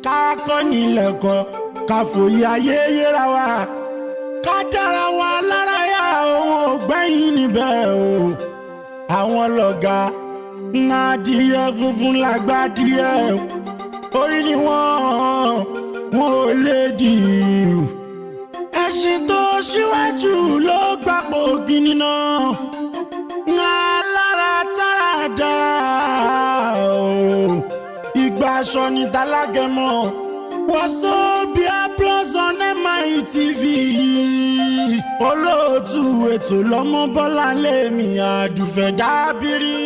ká kọ́ nílẹ̀kọ́ ká fòye ayé yẹra wa ká dára wa lára yá òun ò gbẹ́yìn níbẹ̀ o àwọn lọ́gà ńlá díẹ̀ funfun lágbá díẹ̀ orí ni wọ́n ò lè dì í ẹṣin tó ṣíwájú ló gbapò gíní náà ńlá lára tára dá o ìgbà aṣọ ní tálágẹmọ Wazobia Plus on MITV olóòtú ètò lọ́mọ Bọ́lá lèmi àdùfẹ́ dábìrì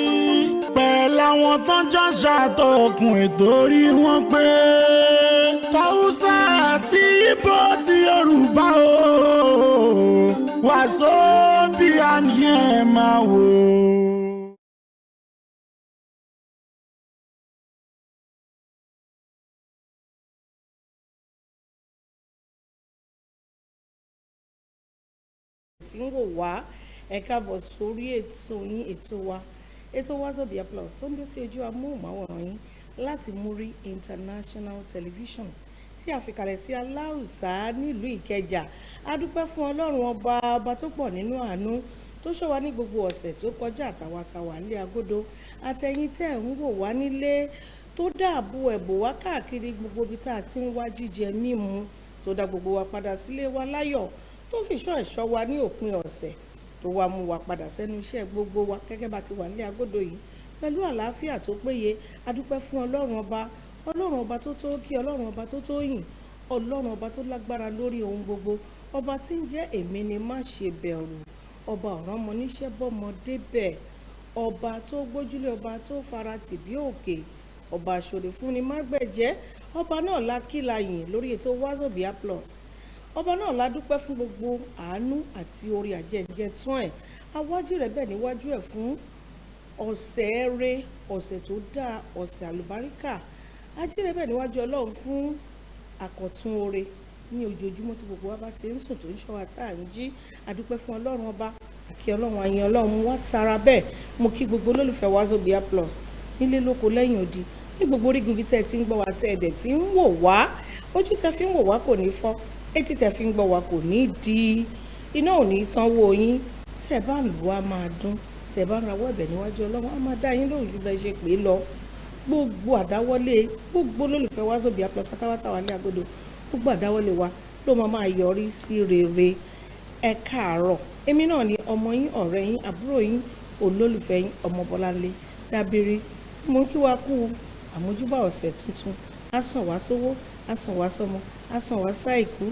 pẹ̀lú àwọn tó ń jọ ṣàtọkùn ètò orí wọn pé Haúsá àti Ìgbò ti Yorùbá o Wazobia ni ẹ máa wò. tí ń wò wá ẹ káàbọ̀ sórí ètò wa ètò Wazobia Plus tó ń dé sí ojú amóhùnmáwòrán yín láti Muri International Television tí a fi kalẹ̀ sí Aláùsá nílùú Ìkẹjà a dúpẹ́ fún Ọlọ́run ọba tó pọ̀ nínú àánú tó ṣọ́ wa ní gbogbo ọ̀sẹ̀ tó kọjá àtàwàtàwà nílé agodo àtẹ̀yìn tẹ́ ń wò wá nílé tó dáàbò ẹ̀bò wá káàkiri gbogbo ibi tá a ti ń wá jíjẹ mímu tó dá gbogbo wa padà sílé wa láyọ̀ tó fi ṣọ́ ẹ̀ṣọ́ wa ní òpin ọ̀sẹ̀ tó wá mú wa padà sẹ́nu iṣẹ́ gbogbo wa gẹ́gẹ́ bá ti wà nílé agodo yìí pẹ̀lú àlàáfíà tó péye a dúpẹ́ fún Ọlọ́run ọba tó tó kí Ọlọ́run ọba tó tó yìn Ọlọ́run ọba tó lágbára lórí ohun gbogbo ọba tí ń jẹ́ èmi ni má ṣe bẹ̀rù ọba ọ̀ràn mọ níṣẹ́ bọ́mọ débẹ̀ ọba tó gbójúlé ọba tó fara tì bí òkè ọba àṣòrè fún ni má gbẹ̀jẹ́ ọba náà lákìláyìn lórí ètò Wazobia Plus ọba náà la dúpẹ́ fún gbogbo àánú àti orí àjẹjẹ tún ẹ̀ awájú rẹ̀ bẹ́ẹ̀ níwájú ẹ̀ fún ọ̀sẹ̀ eré ọ̀sẹ̀ tó dáa ọ̀sẹ̀ àlùbáríkà ajílẹ̀ bẹ́ẹ̀ níwájú Ọlọ́run fún àkọ̀tún oore ní ojoojúmọ́ tí gbogbo wa bá ti ń sùn tó ń ṣọ́ wa tá à ń jí adúpẹ́ fún Ọlọ́run ọba àkí Ọlọ́run àyìn Ọlọ́run wá tara bẹ́ẹ̀ mo kí gbogbo olólùfẹ́ Wazobia Plus nílé lóko lẹ́yìn odi ní gbogbo orígun ibi tẹ́ ẹ ti ń gbọ́ wa tẹ́ ẹ dẹ̀ ti ń wò wá ojú tẹ́ fi ń wò wá kò ní fọ́ etí tẹ́ fi ń gbọ́ wa kò ní di iná ò ní tán wó yín tẹ́ bá lù wá máa dún tẹ́ bá rawọ́ ẹ̀bẹ̀ níwájú Ọlọ́run á máa dá yín lóhùn ju bẹ́ẹ̀ ṣe pé lọ gbogbo àdáwọ́lé gbogbo olólùfẹ́ Wazobia Plus pátápátá ní agodo gbogbo àdáwọ́lé wa ló máa yọrí sí rere ẹ káàárọ̀ èmi náà ni ọmọ yín ọ̀rẹ́ yín àbúrò yín olólùfẹ́ yín ọmọ Bọ́láńlé Dábìrì mo kí wa kú àmójúbà ọ̀sẹ̀ tuntun á sàn wá sówó á sàn wá sọ́mọ á sàn wá sáìkú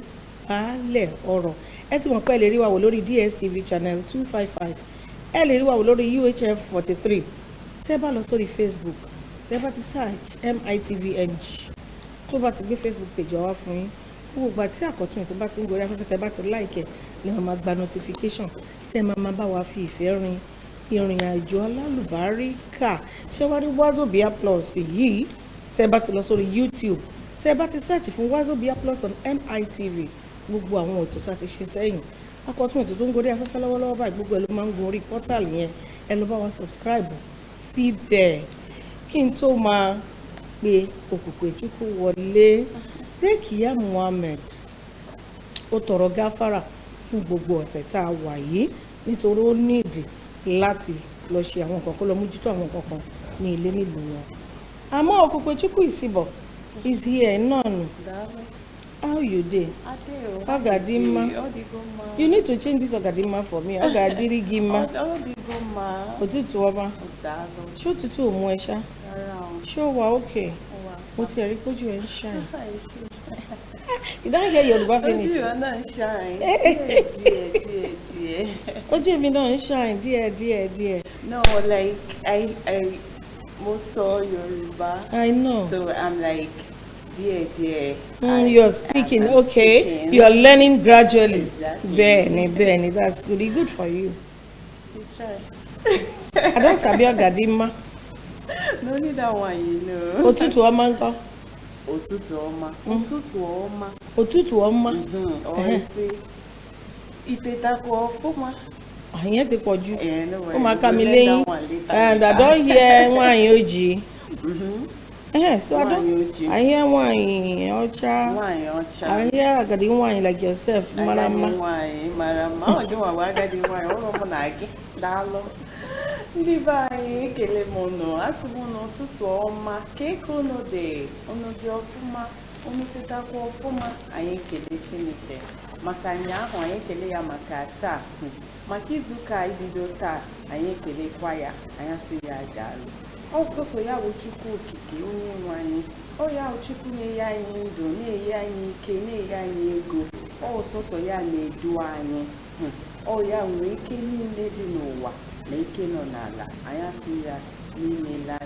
baálẹ̀ ọ̀rọ̀ ẹ ti mọ̀ pé ẹ lè rí wa wò lórí DSTV channel 255 ẹ lè rí wa wò lórí UHF 43 tẹ́ bá lọ sórí Facebook tẹ́ bá ti search MITVNG tó bá ti gbé Facebook page wá fún yín gbogbo ìgbà tí àkọ́tún ètò bá ti ń gorí afẹ́fẹ́ tẹ́ bá ti like ẹ̀ ni wọ́n máa gba notification tẹ́ máa bá wa fi ìfẹ́ rin ìrìn àjò alálùbáríkà ṣé wá rí Wazobia Plus yìí tẹ́ bá ti lọ sórí YouTube tẹ́ bá ti search fún Wazobia Plus on MITV gbogbo àwọn ètò tá a ti ṣe sẹ́yìn akọ́tún ètò tó ń gorí afẹ́fẹ́ lọ́wọ́lọ́wọ́ báyìí gbogbo ẹ̀ ló máa ń gun orí portal yẹn ẹ lọ bá wọn subscribe síbẹ̀ kí n tó máa pe òkùnkùn ètùkù wọlé Rekiya Muhammed ó tọrọ gáfárà fún gbogbo ọ̀sẹ̀ tá a wà yìí nítorí ó nídìí láti lọ ṣe àwọn nǹkan kó lọ mójútó àwọn nǹkan kan ní ilé nílùú wọn àmọ́ òkùnkùn ètùkù ìsìbọ̀ is here none. How you dey? Ogadimma. You need to change this Ogadimma for me. Ogadirigimma. Òtútù ọba. Ṣé òtútù ò mú ẹ ṣá? Ṣé ó wà okay? Mo ti rí pójú ẹ ń shine. You don't hear Yorùbá finish. Ojú ẹ náà ń shine. Díẹ̀. Ojú mi náà ń shine díẹ̀. No, like I most saw Yoruba. I know. So I'm like dear. You're speaking, okay. Speaking. You're learning gradually. Exactly. Benny, that's good for you. You try. I don't sabi Ogadimma. No need that one, you know. Òtútù ọma ńkọ́? Òtútù ọma. Ọ̀rẹ́sì. Ìtẹ̀tàkọ̀ fọ́mà. Àyẹn ti pọ̀ jù. Ó máa ká mi lẹ́yìn. And I don't hear wọ́n àyìn òjì. So I hear wine, Ocha. I hear Agadi wine like yourself, Marama. Marama, do a Agadi wine, all of Nagi, Dalo. Libai, Kelemono, Asimono, Tutuoma, Keko no de, ono de Ofuma, ono Tetako Ofuma, I kele chinite. Makanya, I kele ya makata. Makizuka ibidota, I kele kwaya, I see ya jalo. Also, so ya Uchuku Kiki, Unyi, oh ya Uchuku ne ya indo, ne ya ike, ne ya ego, also so ya ne duane, oh ya weke ni lady noa, make no nala, I see ya Nimela,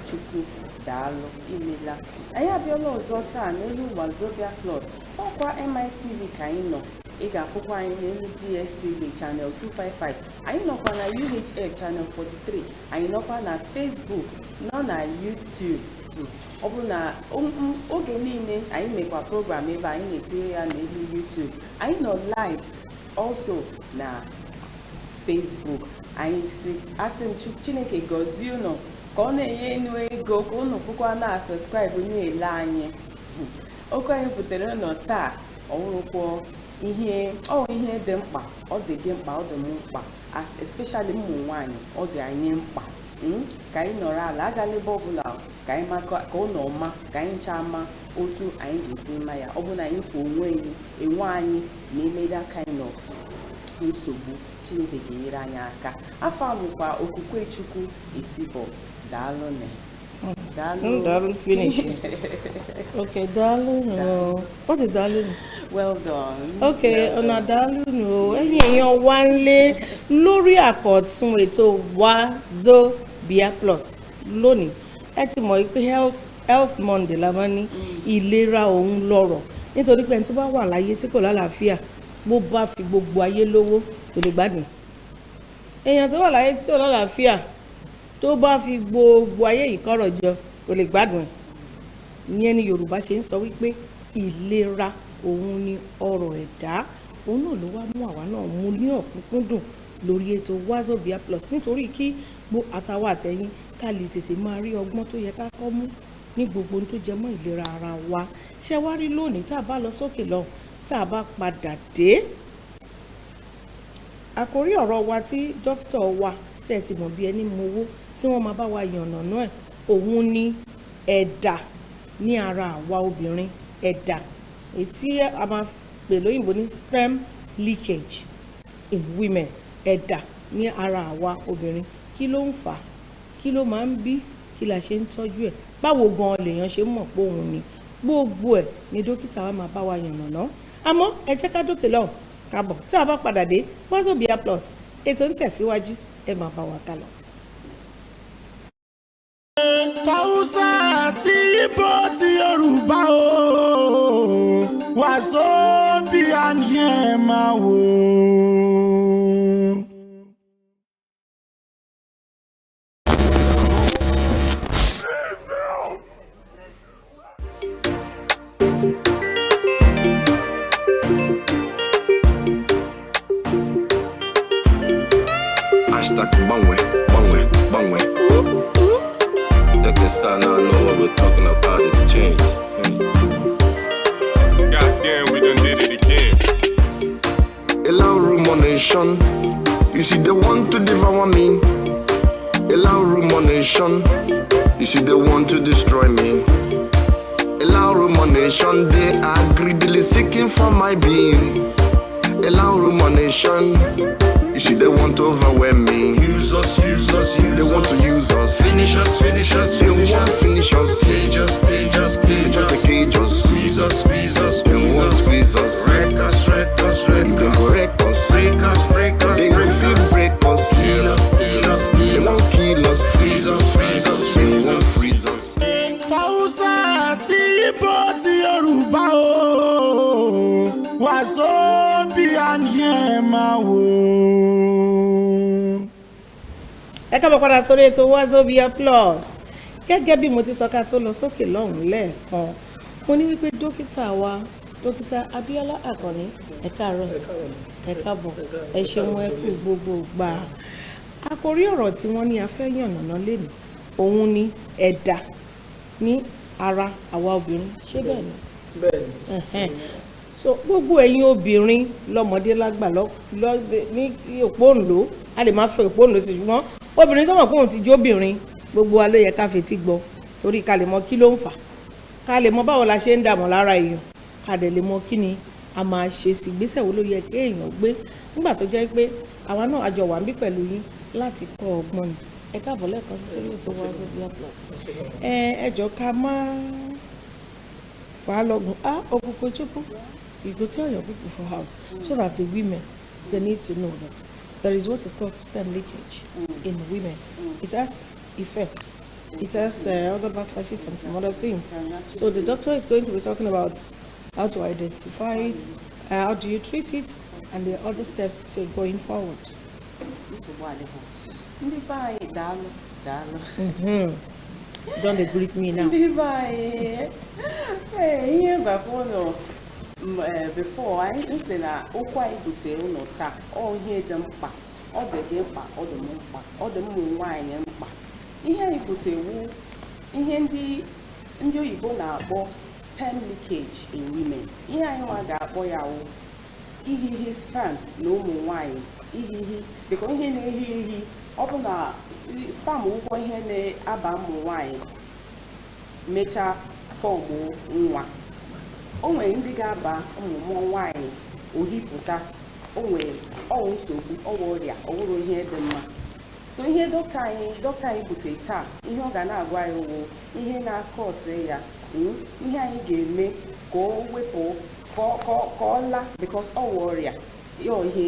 Chuku, Dalo, Imela. I have your laws, Zota, Nelu Wazobia Plus, Papa MITV Kaino. Iga fukwa in DSTV channel 255. I know on UHF channel 43. I know on Facebook, not on YouTube. Obuna oge niile I make a program ebe I na-etinye ya n'ezi YouTube. I know live also na Facebook. I see asem Chineke gozie unu ka ọ na-enye enu ego ka unu fukwa na subscribe na-ele anyị. Oke anyị butere unu taa ọwụrụkwo ihe dị mkpa ọ dị mkpa especially ụmụ nwanyị ọ dị anyị mkpa ka anyị nọrọ ala agala ebe ọbụla ka anyị maka ka ọ nọ ma ka anyị chama otu anyị ga-esi ma ya ọ bụ na anyị fụ enwe anyị na-eme that kind of nsogbu Chineke ga-enyere anyị aka afọ amụkwa okwukwe Chukwu Isibọ daalụ ne Dalu finish. Okay, Dalu no. What is Dalu? Well done. Okay, ọ̀nà Dalu no. Ẹ̀yin èèyàn wá ńlé lórí àkọ́tún ètò Wazobia Plus lónìí. Ẹ ti mọ̀ pé health Monday la máa ní ìlera òun lọ́rọ̀. Nítorí pé ẹni tó bá wà láyé tí kò lálàáfíà bó bá fi gbogbo ayé lówó kò lè gbádùn. Èèyàn tó wà láyé tí ò lálàáfíà tó bá fi gbogbo ayé yìí kọ́rọ̀ jọ kò lè gbádùn. Ìyẹn ni Yorùbá ṣe ń sọ wípé ìlera òun ni ọrọ̀ ẹ̀dá. Òun náà ló wá mú àwa náà mú ní ọ̀kúnkúndùn lórí ètò Wazobia Plus nítorí kí àtàwọn àtẹ̀yìn ká lè tètè máa rí ọgbọ́n tó yẹ ká kọ́ mú ní gbogbo ohun tó jẹ mọ́ ìlera ara wa. Ṣé wá rí lónìí tá a bá lọ sókè lọ tá a bá padà dé àkórí ọ̀rọ̀ wa tí dókítà wa tẹ́ ti mọ̀ bí ẹni mowó tí wọ́n máa bá wa yànnàná ẹ̀ òun ni ẹ̀dà ní ara àwa obìnrin ẹ̀dà èyí tí a máa pè lóyìnbó ní sperm leakage in women ẹ̀dà ní ara àwa obìnrin kí ló ń fà kí ló máa ń bí kí la ṣe ń tọ́jú ẹ̀ báwo gan lèèyàn ṣe mọ̀ pé òun ni gbogbo ẹ̀ ni dókítà wa máa bá wa yànnàná àmọ́ ẹ jẹ́ ká dókè lọ́hùn kábọ̀ tí a bá padà dé Wazobia Plus ètò ń tẹ̀síwájú ẹ máa bá wa kálọ. Hausa àti Ìgbò ti Yorùbá o Wazobia ni ẹ máa wò. Bangwe. They can start now know what we're talking about is change. Goddamn, we done did it again. Allow rumination. You see, they want to devour me. Allow rumination. You see, they want to destroy me. Allow rumination. They are greedily seeking for my being. Allow rumination. You see, they want to overwhelm me. Use us. They want to use us. Finish us. They won't finish us. Cage us. They just cage us. Squeeze us. They won't squeeze us. Wreck us. If they go wreck us, Break us. they will feel break us. Kill us. They won't kill us. Freeze us. They won't freeze us. Hausa àti Ìgbò ti Yorùbá o Wazobia ni ẹ máa wò. Ẹ káàbọ̀ padà sórí ètò Wazobia Plus gẹ́gẹ́ bí mo ti sọ ká tó lọ sókè lọ́hùn lẹ́ẹ̀kan mo ní wípé dókítà wa dókítà Abíọ́lá Àkànní ẹ káàárọ̀ ẹ káàbọ̀ ẹ ṣeun ẹ kú gbogbo gbà àkórí ọ̀rọ̀ tí wọ́n ní a fẹ́ yànnàná lẹ́nu òun ni ẹ̀dà ní ara àwa obìnrin ṣé bẹ́ẹ̀ ni. bẹ́ẹ̀ni. So gbogbo ẹ̀yin obìnrin lọ́mọdé lágbà ní òpóǹlò a lè máa fẹ́ òpóǹlò sí ṣùgbọ́n obìnrin tó mọ̀ pé òun ti jóbìnrin gbogbo wa ló yẹ ká fetí gbọ́ torí ká lè mọ kí ló ń fà ká lè mọ báwo la ṣe ń dààmú lára èèyàn ká dẹ̀ lè mọ kí ni a máa ṣe sí ìgbésẹ̀ wo ló yẹ kí èèyàn gbé nígbà tó jẹ́ pé àwa náà àjọ wà ń bí pẹ̀lú yín láti kọ́ ọgbọ́n ni ẹ káàbọ̀ lẹ́ẹ̀kan sí sórí ètò Wazobia Plus ẹ jọ ká má fà á lọ́gùn òkùnkùn chukwu you go tell your people for house so that the women they need to know that there is what is called sperm leakage in women. It has effects. It has other backlashes and some other things. So the doctor is going to be talking about how to identify it, how do you treat it, and the other steps to going forward. Don't they greet me now? Before I say na okwa ibute uno ta o ihe dị mkpa ọ dị gị mkpa ọ dị m mkpa ọ dị ụmụ nwaanyị mkpa ihe ibute wu ihe ndị oyibo na-akpọ sperm leakage in women ihe anyị nwa ga-akpọ ya wụ ihihi sperm na ụmụ nwaanyị ihihi dịka ihe na-ehi ọ bụ na sperm ụgwọ ihe na-aba ụmụ nwaanyị mechaa fọmụ nwa o nwere ndị ga-aba ụmụ nwaanyị ohipụta o nwere ọwụ nsogbu ọwụ ọrịa ọwụrụ ihe dị mma so ihe dọkịta anyị butere taa ihe ọ ga na-agwa anyị wụ ihe na-akọ ọsọ ya ihe anyị ga-eme ka o wepụ ka ọ la because ọwụ ọrịa ya ihe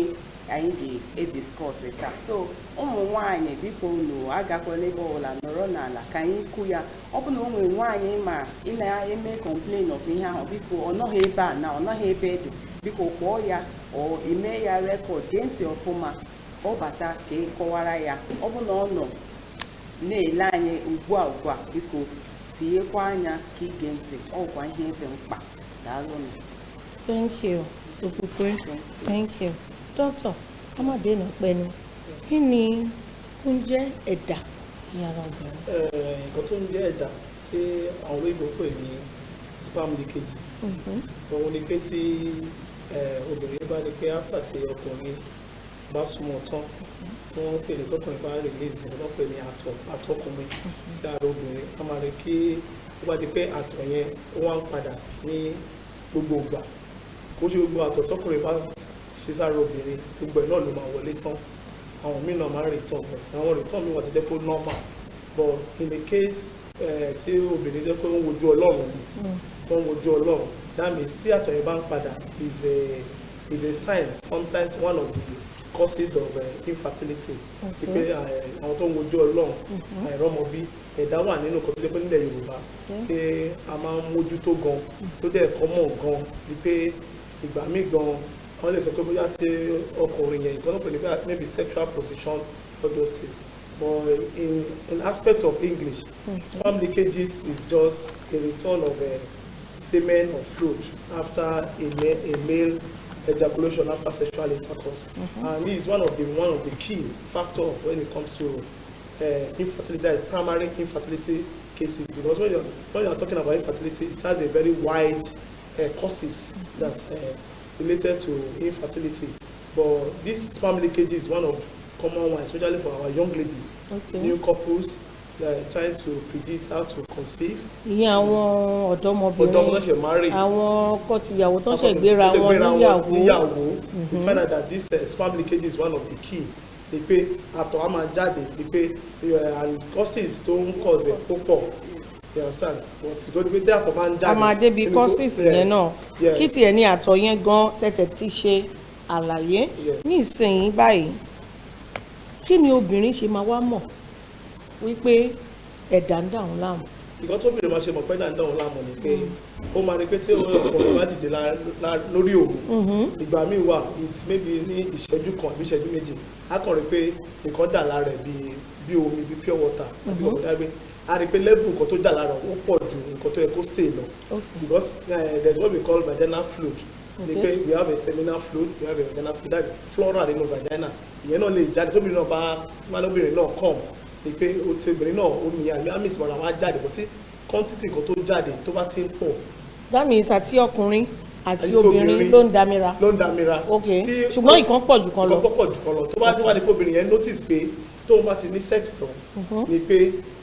anyị ga-ediskọs taa so ụmụ nwaanyị biko unu agakwala ebe ọbụla nọrọ n'ala ka anyị kwu ya ọ bụ na o nwere nwaanyị ma ị na-eme complain of ihe ahụ biko ọ nọghị ebe a na ọ nọghị ebe dị biko kpọọ ya ọ eme ya rekọd gee ntị ọfụma ọ bata ka ị kọwara ya ọ bụ na ọ nọ na-ele anyị ugbu a biko tinyekwa anya ka ige ntị ọkwa ihe dị mkpa daalụnụ. Thank you Okwukwe. Thank you Doctor Amade na pẹnu kí ni ó ń jẹ́ ẹ̀dà ní ara obìnrin. Nǹkan tó ń jẹ́ ẹ̀dà tí àwọn olóyìnbó pè ní sperm leakages òun ni pé tí obìnrin bá ní pé after tí ọkùnrin bá súnmọ́ tán tí wọ́n pè ní tọkùnrin bá release wọ́n pè ní àtọkùnrin sí ara obìnrin a máa rí kí ó bá di pé àtọ̀ yẹn ó wá ń padà ní gbogbo ìgbà kó ṣe gbogbo àtọ̀ tọkùnrin bá ṣe sára obìnrin gbogbo ẹ̀ náà ló máa wọlé tán àwọn míì náà máa ń return but àwọn return mi wà ti jẹ́ pé normal but in the case tí obìnrin jẹ́ pé ó ń wojú Ọlọ́run tó ń wojú Ọlọ́run that means tí àtọ̀ yẹn bá ń padà is a sign sometimes one of the causes of infertility pé àwọn tó ń wojú Ọlọ́run àìrọ́mọbí ẹ̀dá wà nínú kan tó jẹ́ pé nílẹ̀ Yorùbá tí a máa ń mójútó gan tó dẹ̀ common gan di pé ìgbà míì gan wọ́n lè sọ pé bóyá tí ọkùnrin yẹn ìgbọ́n pè ní maybe sexual position all those things but in aspect of English sperm leakages is just a return of semen or fluid after a male ejaculation after sexual intercourse and this is one of the key factors when it comes to infertility, primary infertility cases because when you are talking about infertility it has a very wide causes that related to infertility but this sperm leakage is one of common ones especially for our young ladies new couples trying to predict how to conceive. ìyẹn àwọn ọ̀dọ́mọbìnrin àwọn ọkọ tìyàwó tó ṣe gbéra wọn níyàwó we find out that this sperm leakage is one of the key ni pé àtọ̀ á máa jáde ni pé and causes tó ń cause ẹ̀ tó pọ̀ you understand but ìgbọ́dọ̀ pé tí àtọ̀ máa ń jáde. a máa débi causes yẹn náà kí tiẹ̀ ní àtọ̀ yẹn gan tẹ̀tẹ̀ ti ṣe àlàyé ní ìsinyìí báyìí kí ni obìnrin ṣe máa wá mọ̀ wípé ẹ̀dà ń dà wọ́n láàmú. ìkan tó bìnrin máa ṣe mọ̀ pé ẹ̀dà ń dà wọ́n láàmú ni pé ó máa ní pé tí ọkùnrin bá dìde lórí òun ìgbà míì wà maybe ní ìṣẹ́jú kan àbí ìṣẹ́jú méjì á kàn rí pé nǹkan dà lára ẹ̀ bí omi bí pure water àbí ọ̀dà gbé a rí pé level nǹkan tó dà lára ó pọ̀ ju nǹkan tó yẹ kó stay lọ because there is what we call vaginal fluid ni pé we have a seminal fluid we have a vaginal fluid that flora nínú vagina ìyẹn náà lè jáde tóbìnrin náà bá lóbìnrin náà come ni pé obìnrin náà omi àmì ìsìnkú àwọn á jáde bọ́ tí quantity kan tó jáde tó bá ti ń pọ̀. that means àti ọkùnrin àti obìnrin ló ń damira. ló ń damira. ok ṣùgbọ́n ìkan pọ̀ jù kan lọ. ìkan pọ̀ jù kan lọ tó bá ti wá ní pé obìnrin yẹn notice pé tóun bá ti ní sex tán ni pé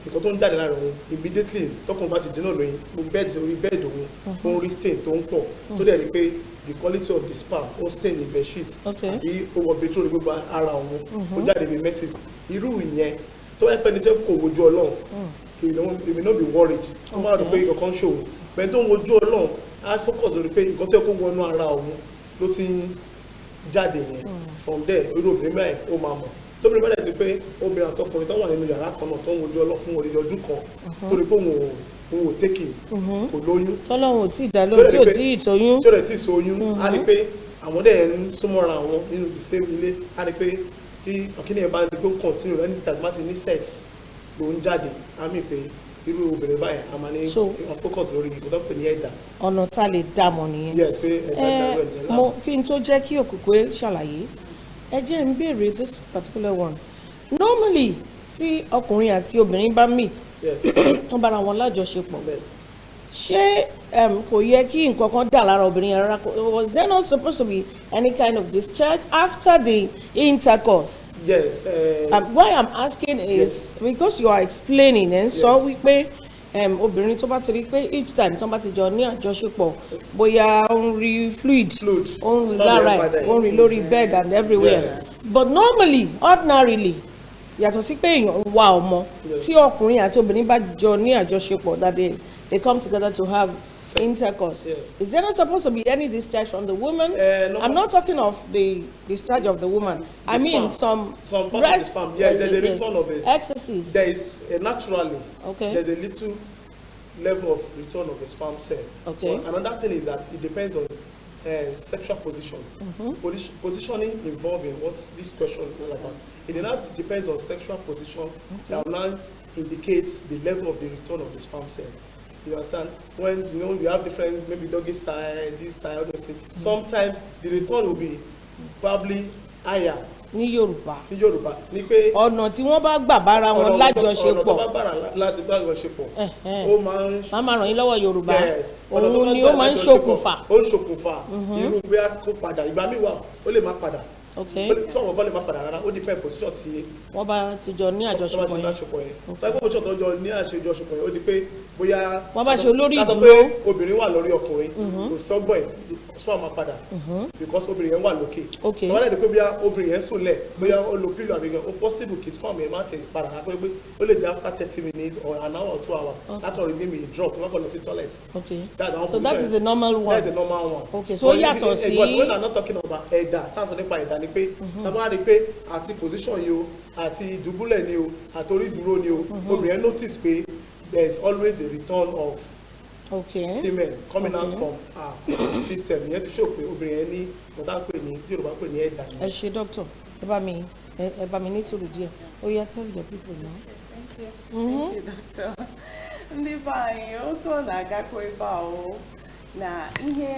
nǹkan tó ń jáde lára òun immediately tọkùn bá ti dènà lóyún orí bẹ́ẹ̀dì òun ó ń rí stain tó ń pọ̀ tó dẹ̀ rí pé the quality of the sperm ó stain ní bed sheet àbí ó wọ betro ní gbogbo ara òun ó jáde bí messes irú ìyẹn tó wáyé pẹ́ni tẹ́ kò wojú ọlọ́run èmi náà be worried ó máa rò pé ìkọ̀kan ṣòwò bẹ́ẹ̀ tó ń wojú ọlọ́run á focus lórí pé nǹkan tó yẹ kó wọnú ara òun ló ti ń jáde yẹn from there irú obìnrin mẹ́rin ó máa mọ̀ tóbi bẹ́ẹ̀ ni pé obìnrin àtọkùnrin tó wà nínú yàrá kan náà tó ń wojú ọlọ́ fún orí ọdún kan torí pé òun ò tẹ́kì kò lóyún. tọ́lọ́run ò tí ì dá lóhùn tí ò tí ì tóyún. tí ò tí ì sóyún á rí pé àwọn dẹ̀ ń súnmọ́ra àwọn nínú the same ilé á rí pé tí ọ̀kíní ẹ̀ bá ní pé ó continue lẹ́ni tàbí má ti ní sex ló ń jáde á mì pé irú obìnrin báyìí a máa ní focus lórí ìgbọ́dọ̀ pé ní ẹ̀dà. ọ̀nà tá a lè dá mọ̀ nìyẹn. yes pé ẹ̀dà dàrú ẹ̀ nìyẹn. mo kí n tó jẹ́ kí òkùnkùn ṣàlàyé ẹ jẹ́ ń béèrè this particular one normally tí ọkùnrin àti obìnrin bá meet wọ́n bára wọn lájọṣepọ̀ ṣé kò yẹ kí nǹkan kan dà lára obìnrin yẹn rárá was there not supposed to be any kind of discharge after the intercourse? Yes. Why I'm asking is because you are explaining ẹ̀ ń sọ wípé obìnrin tó bá ti rí pé each time tó bá ti jọ ní àjọṣepọ̀ bóyá ó ń rí fluid ó ń rí lára ẹ̀ ó ń rí lórí bed and everywhere but normally ordinarily yàtọ̀ sí pé èèyàn ń wá ọmọ tí ọkùnrin àti obìnrin bá jọ ní àjọṣepọ̀ that they come together to have intercourse. Is there not supposed to be any discharge from the woman? No. I'm not talking of the discharge of the woman. I mean some breast. Yeah, there's a return of it. Excesses. There is naturally. Okay. There's a little level of return of the sperm cell. Okay. But another thing is that it depends on sexual position. Positioning involving what this question is all about. It depends on sexual position that will now indicates the level of the return of the sperm cell. You understand? When you have different, maybe doggy style, this style, all those things. Sometimes the return will be probably higher. Ní Yorùbá. Ní Yorùbá. Ní pé ọ̀nà tí wọ́n bá gbà bára wọn lájọṣepọ̀. ọ̀nà tó bá gbà láti lájọṣepọ̀. Ó máa ń. Máa ràn yín lọ́wọ́ Yorùbá. Òun ni ó máa ń ṣokùnfà. Ó ń ṣokùnfà. Irú bí a kó padà ìgbà míì wà ó lè má padà. Okay. Tí ọ̀rọ̀ kan lè má padà rárá ó depend position tí. Wọ́n bá ti jọ ní àjọṣepọ̀ yẹn. Tọ́jú position tó jọ ní àjọṣepọ̀ yẹn ó di pé bóyá. Wọ́n bá ṣe olórí ìdúró. Ká sọ pé obìnrin wà lórí ọkùnrin kò sí ọgbọ́n ẹ̀ sperm máa padà because obìnrin yẹn wà lókè. Tọ́wọ́n lẹ́yìn pé bóyá obìnrin yẹn sùn lẹ̀ bóyá ó lo pillow àbí gan ó possible kí sperm yẹn má tẹ̀ padà rà pé ó lè jẹ́ after 30 minutes or an hour or 2 hours látọ̀ rí mímì drop wọ́n kàn lọ sí toilet. Okay. So that is the normal one. That is the normal one. Okay. So ó yàtọ̀ sí. But when I'm not talking about ẹ̀dà táwọn sọ nípa ẹ̀dà ni pé tábà rí pé àti position yìí o àti ìdùbúlẹ̀ ni o àti orí ìdúró ni o obìnrin yẹn notice pé there is always a return of semen coming out from our system yẹn ti show pé obìnrin yẹn ní ọ̀tá pè ní tí Yorùbá pè ní ẹ̀dà ni. ẹ ṣe doctor ẹ bá mi ní sùúrù díẹ̀ ó yá tell your people now. Thank you doctor. Ndị be anyị otu ọ na-agakwa ebe a o na ihe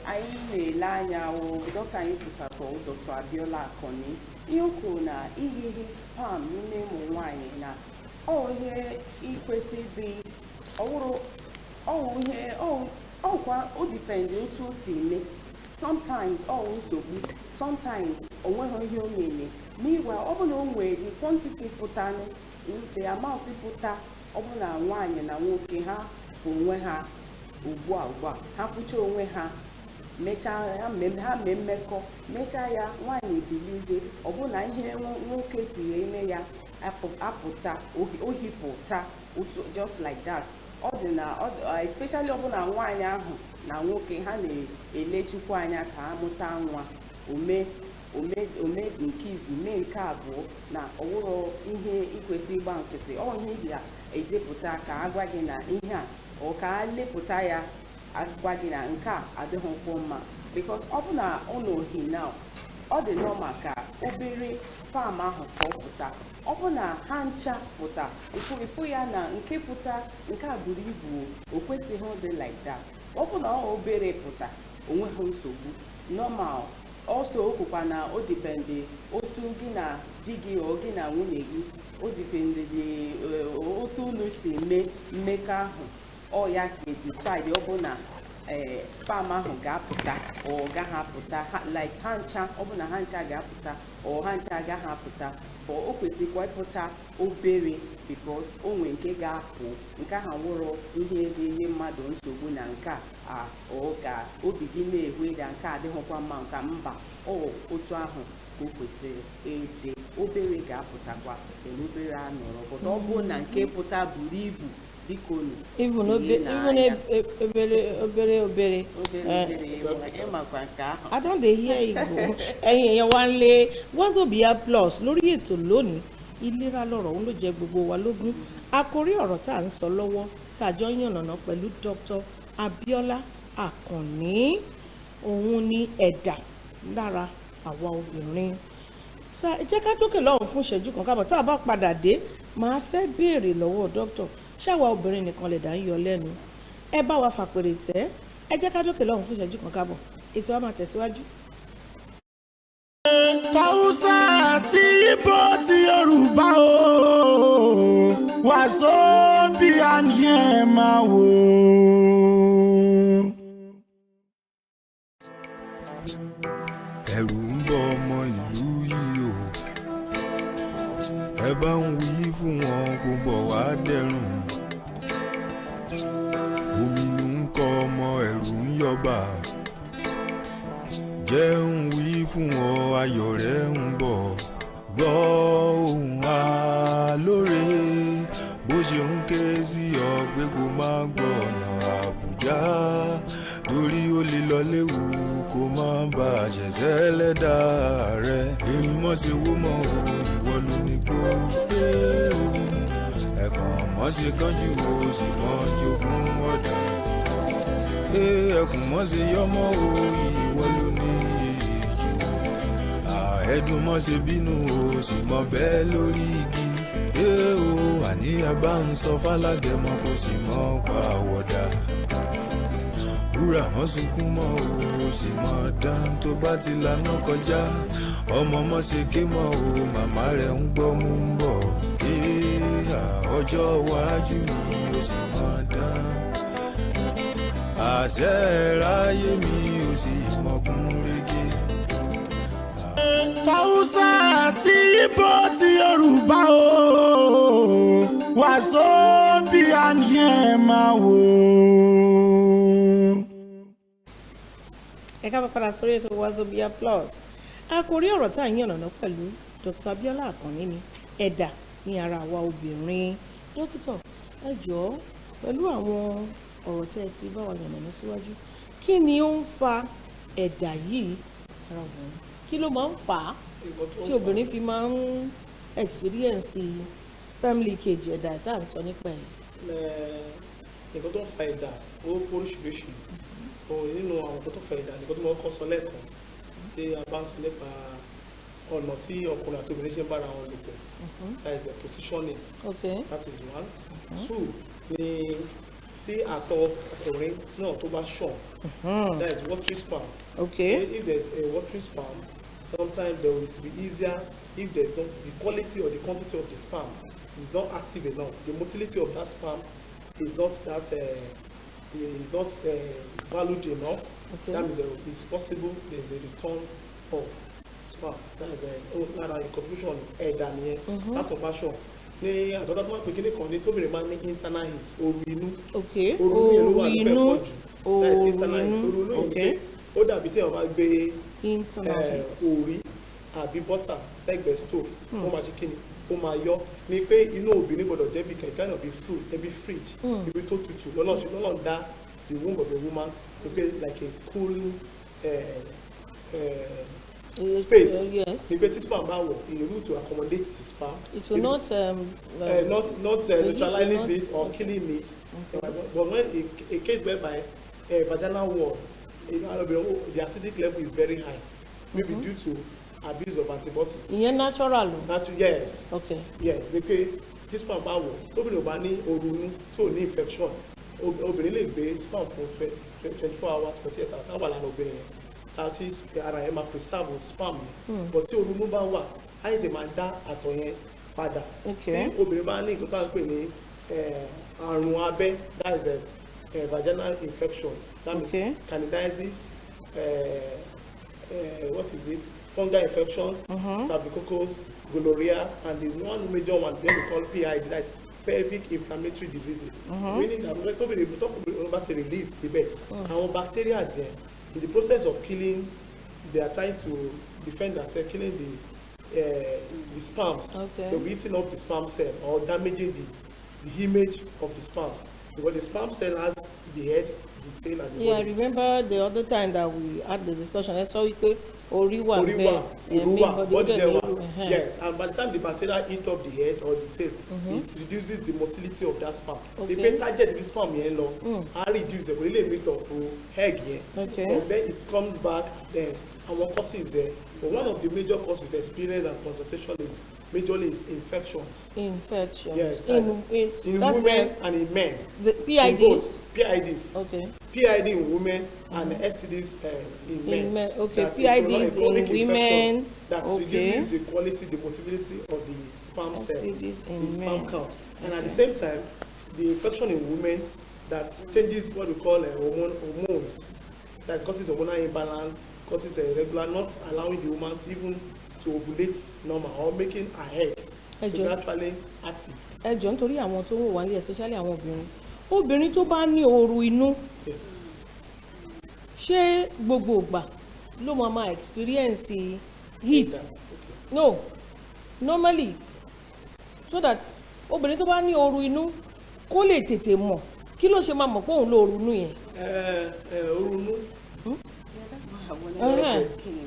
anyị na-ele anya o dọkịta anyị pụtakwa Dr. Abiola Akoni ihe o kwuru na ihe sperm n'ime ụmụ nwaanyị na ọ ihe ikwesị ịdị ọkwa o dipendị otu o si eme sometimes nsogbu sometimes onweghị ihe o mere meanwhile ọ bụ na o nwere the quantity pụtanụ the amount pụta ọ bụ na nwaanyị na nwoke ha fụ onwe ha ugbu a ha fụcha onwe ha mechaa ha mee mmekọ mechaa ya nwaanyị bilizie ọ bụ na ihe nwoke tinye ime ya apụta ohipụta just like that ọ dị na especially ọ bụ na nwaanyị ahụ na nwoke ha na-elechukwu anya ka ha mụta nwa ome nke izi mee nke abụọ na ọwụrụ ihe ikwesị ịgba nkịtị ọ ihe ị ga-ejepụta ka agwa gị na ihe a ọ ka a lepụta ya agwa gị na nke a adịghịkwa mma because ọ bụ na ụlọ ohi na ọ dị normal ka obere sperm ahụ ka ọ pụta ọ bụ na ha ncha pụta ịfụ ya na nke pụta nke a buru ibu o kwesịghị dị like that ọ bụ na ọ obere pụta onweghị nsogbu normal ọsọ okwukwa na o dipende otu otu gị na di gị ọ gị na nwunye gị o dipendede otu unu si mee mmekọ ahụ ọ ya ga-decide ọ bụ na sperm ahụ ga-apụta ọ gaghị apụta like ha ncha ọ bụ na ha ncha ga-apụta ọ ha ncha agaghị apụta o kwesịkwa ịpụta obere because o nwere nke ga-apụ nke ahụ wụrụ ihe ga-enye mmadụ nsogbu na nke a ọ ga obi gị na-ehu ịda nke adịghịkwa mma nke mba otu ahụ ka o kwesịrị ede obere ga-apụtakwa obere anọrọ pụta ọ bụrụ na nke pụta buru ibu even obere I don't dey hear Igbo ẹ̀yin èèyàn wa ń lé Wazobia Plus lórí ètò lónìí ìlera lọ́rọ̀ òun ló jẹ gbogbo wa lógún àkórí ọ̀rọ̀ tá à ń sọ lọ́wọ́ tá a jọ yànnàná pẹ̀lú Dr. Abiola Akanni òun ni ẹ̀dà lára àwa obìnrin jẹ́ ká dókè lọ́hùn fún ìṣẹ́jú kan kábọ̀ tá a bá padà dé màá fẹ́ béèrè lọ́wọ́ dókítà ṣáwa obìnrin nìkan lè dá ń yọ lẹ́nu ẹ bá wa fàpèrè tẹ́ ẹ jẹ́ ká dókè lọ́hùn fún ìṣẹ́jú kan kábọ̀ ètò wa máa tẹ̀síwájú. Hausa àti Igbo ti Yorùbá o Wazobia ni ẹ máa wò. Ẹ̀rù ń bọ ọmọ ìlú yìí o ẹ bá ń wí fún wọn kó bọ̀ wá dẹ̀rùn ominú ń kọ ọmọ ẹ̀rù ń yọba jẹ́ ń wí fún wọn ayọ̀ rẹ̀ ń bọ̀ gbọ́ ohùn alóore bó ṣe ń ké sí ọ pé kó má gbọ́ ọ̀nà Àbújá torí ó lè lọ léwu kó má bà ṣẹ̀ṣẹ̀ lẹ́dà rẹ̀ erin mọ́ ṣe wó mọ́ o ìwọ ló ní kó pé o ẹ̀fọn mọ́ ṣe kánjú o sì mọ́ jogún ọ̀dà ẹkùn mọ́ ṣe yọmọ́ o ìwọ ló ní ìjù àẹ́dùn mọ́ ṣe bínú o sì mọ́ bẹ́ẹ̀ lórí igi o àníyàn bá ń sọ fálágẹmọ kò sì mọ́ pàwọ̀dà wúrà mọ́ sunkún mọ́ o sì mọ́ dán tó bá ti lanà kọjá ọmọ mọ́ ṣe ké mọ́ o màmá rẹ̀ ń gbọ́ mú ń bọ̀ ọjọ́ iwájú mi o sì mọ́ dán àṣẹ ráyé mi o sì mọ́kún régé. Hausa àti Igbo ti Yorùbá o Wazobia ni ẹ máa wò. ẹ káàbọ̀ padà sórí ètò Wazobia Plus àkórí ọ̀rọ̀ tá à ń yànnàná pẹ̀lú Dr. Abiola Akanni ni ẹ̀dà ní ara àwa obìnrin dókítà ẹ jọ̀ọ́ pẹ̀lú àwọn ọ̀rọ̀ tẹ́ ẹ ti bá wa yànnàná síwájú kí ni ó ń fa ẹ̀dà yìí ara obìnrin kí ló máa ń fà á tí obìnrin fi máa ń experience sperm leakage ẹ̀dà tá à ń sọ nípa ẹ̀. nǹkan tó ń fa ẹ̀dà ó oríṣiríṣi nínú àwọn nǹkan tó ń fa ẹ̀dà nǹkan tó máa ń kọ́ sọ lẹ́ẹ̀kan tí a bá ń sọ nípa ọ̀nà tí ọkùnrin àti obìnrin ṣe ń bára wọn lò pọ̀ that is a positioning that is one. Two ni tí àtọ̀ ọkùnrin náà tó bá ṣàn that is watery sperm. If there is a watery sperm sometimes there will be easier if there is not the quality or the quantity of the sperm is not active enough, the motility of that sperm is not that valued enough. That means there is possible there is a return of sperm. That is lára contribution ẹ̀dà nìyẹn látọ̀ bá ṣàn ní àdọ́dá tó máa pè kíní kan ní tóbìnrin máa ní internal heat ooru inú ooru inú ló wà níbẹ̀ pọ̀ jù that is internal heat ooru inú yìí pé ó dàbí tí èèyàn bá gbé orí àbí bọ́tà sẹ́gbẹ̀ẹ́ stove ó máa ṣe kíni ó máa yọ ni pé inú obìnrin gbọ́dọ̀ jẹ́ bí kind of bí fridge ibi tó tutù lọ́nà dá the womb of a woman to be like a cooling space. Yes. The sperm power is able to accommodate the sperm. It will not neutralize it or killing it. But when a case whereby a vaginal wall, the acidic level is very high, maybe due to abuse of antibiotics. Yeah, natural. Yes. Okay. Yes, because this sperm power, obìnrin bá ní orun tí ò ní infection, obìnrin lè gbé sperm for 24 hours 48 hours. Táwa lára obìnrin yẹn. that is ara ẹ̀ máa preserve sperm yẹn but tí orunú bá wà á yẹ máa dá àtọ̀ yẹn padà tí obìnrin bá ní nǹkan tá à ń pè ní àrùn abẹ́ that is vaginal infections that means candidiasis what is it fungal infections staphylococcus gonorrhea and the one major one wey we call PID that is pelvic inflammatory diseases meaning that tóbìnrin bá ti release síbẹ̀ àwọn bacteria yẹn in the process of killing they are trying to defend themselves killing the sperms they will be eating up the sperm cell or damaging the image of the sperms because the sperm cell has the head the tail and the body. I remember the other time that we had the discussion I saw wípé orí wà body there wà yes and by the time the bacteria eat up the head or the tail it reduces the motility of that sperm the pay target the sperm yẹn lọ á reduce the really meet up to egg yẹn and then it comes back then àwọn causes there but one of the major causes with experience and consultation is majorly is infections. Yes, in women and in men. The PIDs. PIDs. Okay. PID in women and STDs in men. Okay. PIDs in women. That reduces the quality, the motility of the sperm cell, STDs in the men. sperm count, and at the same time, the infection in women that changes what we call hormones, that causes hormonal imbalance, causes irregular, not allowing the woman to even to ovulate normal or making her egg to naturally active. Ẹ jọ̀ọ́ nítorí àwọn tó wò wá ní especially àwọn obìnrin tó bá ní ooru inú ṣé gbogbo ìgbà ló máa experience heat no normally so that obìnrin tó bá ní ooru inú kó lè tètè mọ̀ kí ló ṣe máa mọ̀ pé òun lóoru inú yẹn. Ooru inú.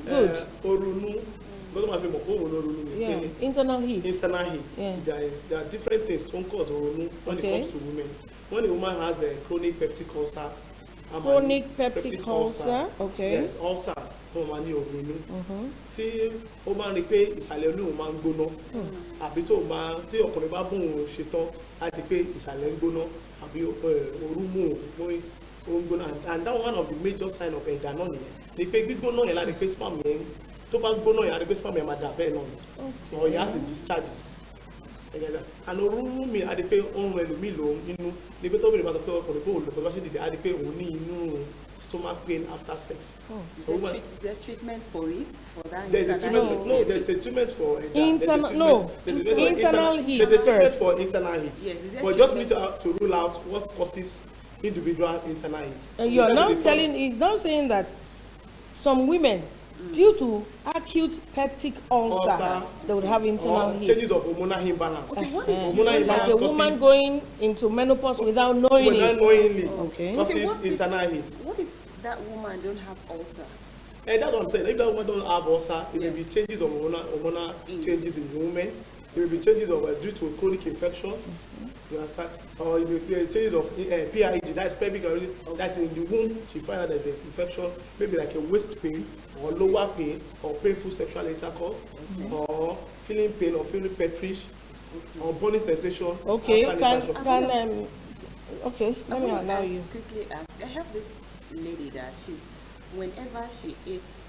Good. Ooru inú. Internal heat. There are different things to cause oronu when it comes to women. When a woman has a chronic peptic ulcer. Chronic peptic ulcer. Okay. Yes, ulcer. Wọ́n máa ní oronu. Tí ó máa ń rí pé ìsàlẹ̀ inú máa ń gbóná. Àbí tí ọkùnrin bá bóun ṣe tán á di pé ìsàlẹ̀ ń gbóná àbí ooru mú òun gbóná. And that one of the major signs of ẹ̀dà náà nìyẹn. Ni pé gbígbóná yẹn láti pé sperm yẹn tó bá gbóná yẹn àdìpé sperm yẹn máa dà bẹ́ẹ̀ náà or he has a discharges and orun mi àdìpé ohun ẹlòmíì lòun inú ní pé tóbi ní bàtà pé ọkùnrin bóun lọ́pọ̀ bá ṣe dìde àdìpé òun ní inú stomach pain after sex. Is there treatment for it? For that? There's a treatment. No, there's a treatment for internal heat first. There's a treatment first. for internal heat. Yes, but just need to rule out what causes individual internal heat. You're now telling, he's now saying that some women, due to acute peptic ulcer, they would have internal heat. Changes of hormonal imbalance. Okay, what if hormonal imbalance like a woman going into menopause without knowing it. Okay. Causes internal heat. What if that woman don't have ulcer? And that's what I'm saying. If that woman don't have ulcer, it may be changes of hormonal changes in the woman. It may be changes of due to chronic infection. You understand? Or it may be changes of PID, that's pelvic, that's in the womb. She find out there's an infection, maybe like a waist pain or lower pain or painful sexual intercourse or feeling pain or feeling pepperish or burning sensation. Okay, okay, let me allow you. Quickly ask. I have this lady that whenever she eats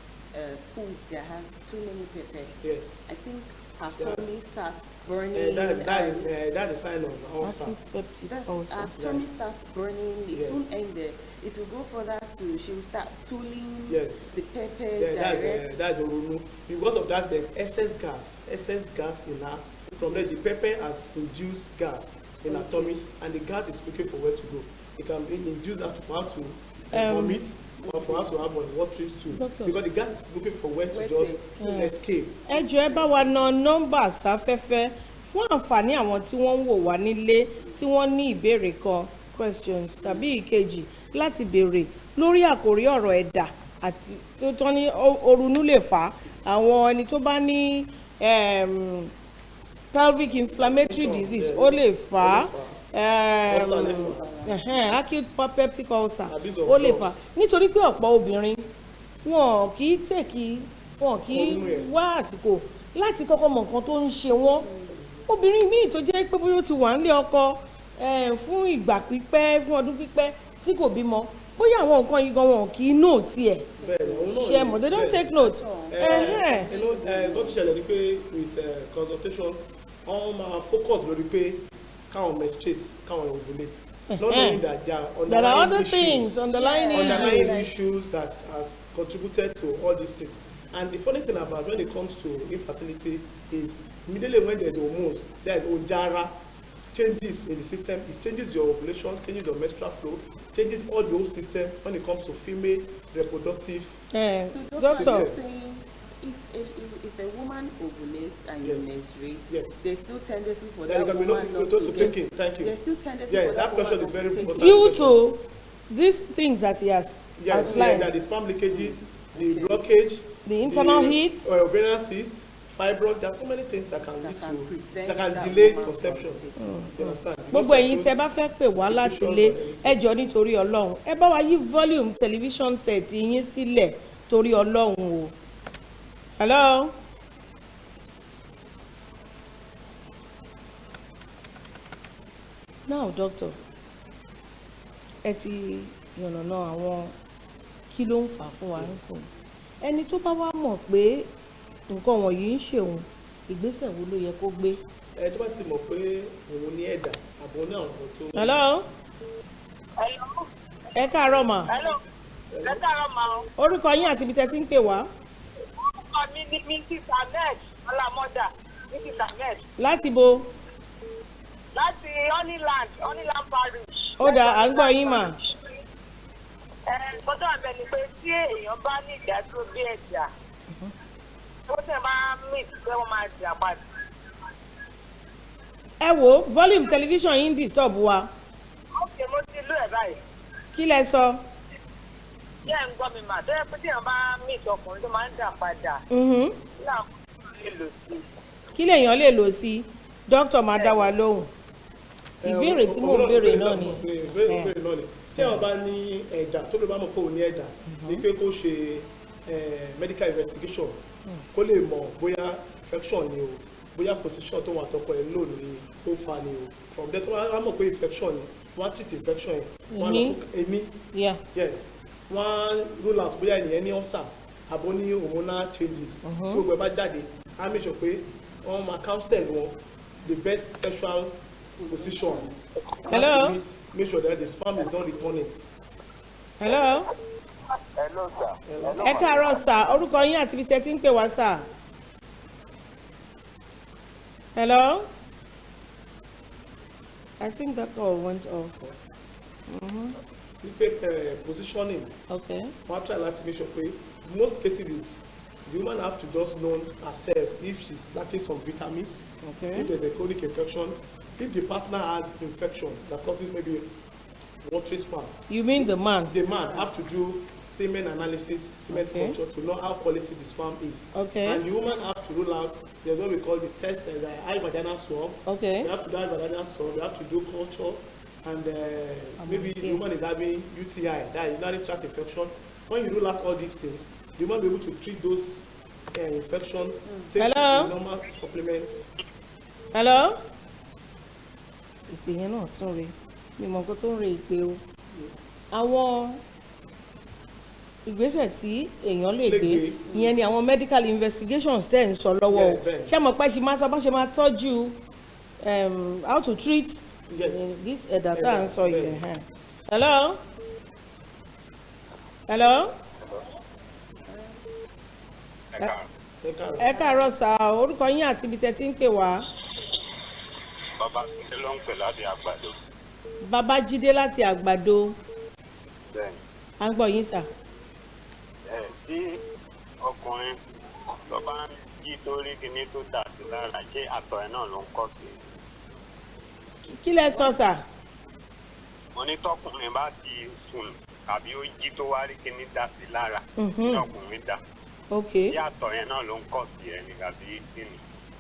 food that has too many pepper, yes, I think her tummy starts burning. That's a sign of ulcer. Her tummy starts burning. It won't end there. It will go further to she will start stooling. Yes. The pepper. That's a rule. Because of that, there's excess gas in her. From there, the pepper has induced gas in her tummy, and the gas is looking for where to go. It can be induced that for her to vomit. Or for her to have watery stool, because the gas is looking for where to just escape. Ẹ jọ̀ọ́ ẹ bá wa ná nọ́mbà sáfẹ́fẹ́ fún àǹfààní àwọn tí wọ́n ń wò wá nílé tí wọ́n ní ìbéèrè kan questions tàbí ìkejì láti béèrè lórí àkòrí ọ̀rọ̀ ẹ̀dà àti tó tán ní orunú lè fà á àwọn ẹni tó bá ní pelvic inflammatory disease ó lè fà á acute peptic ulcer ó lè fà nítorí pé ọ̀pọ̀ obìnrin wọn kì í wá àsìkò láti kọ́kọ́ mọ̀ nǹkan tó ń ṣe wọ́n obìnrin míì tó jẹ́ pé bóyá ó ti wà nílé ọkọ fún ìgbà pípẹ́ fún ọdún pípẹ́ tí kò bímọ bóyá àwọn nǹkan yìí gan wọn kì í note ẹ̀ ṣe mọ̀ they don't take note. Tó ti ṣẹlẹ̀ ni pé with consultation wọ́n máa focus lórí pé káwọn menstruate káwọn ovulate not knowing that there are other things underlying issues that has contributed to all these things. And the funny thing about when it comes to infertility is immediately when there's hormones, there's ojara changes in the system. It changes your ovulation, changes your menstrual flow, changes all the whole system when it comes to female reproductive so doctor saying if a woman ovulates and you menstruate, there's still tendency for that woman not to get. Thank you. There's still tendency for that question is very important. Due to these things that he has outlined. That the sperm leakages, the blockage, the internal heat, ovarian cyst, fibroid. There are so many things that can lead to that can delay conception. You understand? Gbogbo ẹ̀yin tẹ́ bá fẹ́ pè wá láti ilé ẹ jọ̀ọ́ nítorí Ọlọ́run ẹ bá wa yí volume television set yín sílẹ̀ torí Ọlọ́run o. Hello. Now doctor ẹ ti yànnàná àwọn kí ló ń fà fún wa nísìn ẹni tó bá wá mọ̀ pé nǹkan wọ̀nyí ń ṣèun ìgbésẹ̀ wo ló yẹ kó gbé. ẹ tó bá ti mọ̀ pé òun ní ẹ̀dà àbọ̀ náà ọ̀hún tó. Hello. Ẹ káàárọ̀ mà. Ẹ káàárọ̀ mà. Orúkọ yín àti ibi tẹ́ ti ń pè wá. Orúkọ mi ni Mrs. Ahmed Ọlámọ́dà. Mrs. Ahmed. Láti bo. Láti Honeyland Parish. Ó dà à ń gbọ́ yín mà. Gbọ́dọ̀ àbẹ̀ ni pé tí èèyàn bá ní ìdádúró bí ẹ̀dà ó tẹ̀ máa mix pé wọ́n máa jà padà. Ẹ wo volume television yín disturb wa. Ókè mo ti lú ẹ̀ báyìí. Kí lẹ sọ? Yẹ́ ń gbọ́ mi mà tó yẹ pé tí èèyàn bá mix ọkùnrin tó máa ń jà padà. Kí lèèyàn lè lò sí? Dókítà máa dá wa lóhùn. Ìbéèrè tí mò ń béèrè náà ni. Tí wọ́n bá ní ẹ̀dà tó lè bá mọ̀ pé òun ní ẹ̀dà ní pé kó ṣe medical investigation kó lè mọ̀ bóyá infection ni o bóyá position tó wà tọkọ ẹ̀ lò ní tó fa ni o from there tó wá mọ̀ pé infection ni wọ́n á treat infection yẹn wọ́n á lọ fún èmi yes wọ́n á rule out bóyá ènìyàn ní ulcer àbó ní hormonal changes tí gbogbo ẹ̀ bá jáde á make sure pé wọ́n máa counsel wọn the best sexual position. Hello. Make sure that the sperm is not returning. Hello. Hello sir. Ẹ káàárọ̀ sà orúkọ yín àti ibi tẹ́ ti ń pè wá sà. Hello. I think that call went off. Positioning. Okay. Wọ́n á try láti make sure pé most cases is the woman have to just know herself if she's lacking some vitamins. Okay. If there's a chronic infection. If the partner has infection that causes maybe watery sperm. You mean the man? The man have to do semen analysis, semen culture to know how quality the sperm is. Okay. And the woman have to rule out, there's what we call the test, the high vaginal swab. Okay. They have to do high vaginal swab, they have to do culture, and maybe the woman is having UTI, that is urinary tract infection. When you rule out all these things, the woman will be able to treat those infections, take normal supplements. Hello. Ìpè yẹn náà tún re mi mọ nǹkan tó ń re ìpè o àwọn ìgbésẹ̀ tí èèyàn lè gbé ìyẹn ni àwọn medical investigations tẹ̀ ń sọ lọ́wọ́ o ṣé mo pẹ́ ṣe máa sọ bọ́n ṣe máa tọ́jú how to treat this ẹ̀dà tá à ń sọ yìí. Hello. Hello. Ẹ káàárọ̀ sà orúkọ yín àti ibi tẹ́ ti ń pè wá. Babájídé ló ń pè láti Àgbàdo. Babájídé láti Àgbàdo. Bẹ́ẹ̀ni. À ń gbọ́ yín sà. Tí ọkùnrin tó bá ń jí torí kíní tó dà sí lára ṣé àtọ̀ ẹ̀ náà ló ń kọ́ sí. Kí lẹ sọ sà? Mo ní tọkùnrin bá ti sùn tàbí ó jí tó wá rí kíní dà sí lára tí ọkùnrin dà. Okay. Ṣé àtọ̀ yẹn náà ló ń kọ́ sí ẹni tàbí kíni?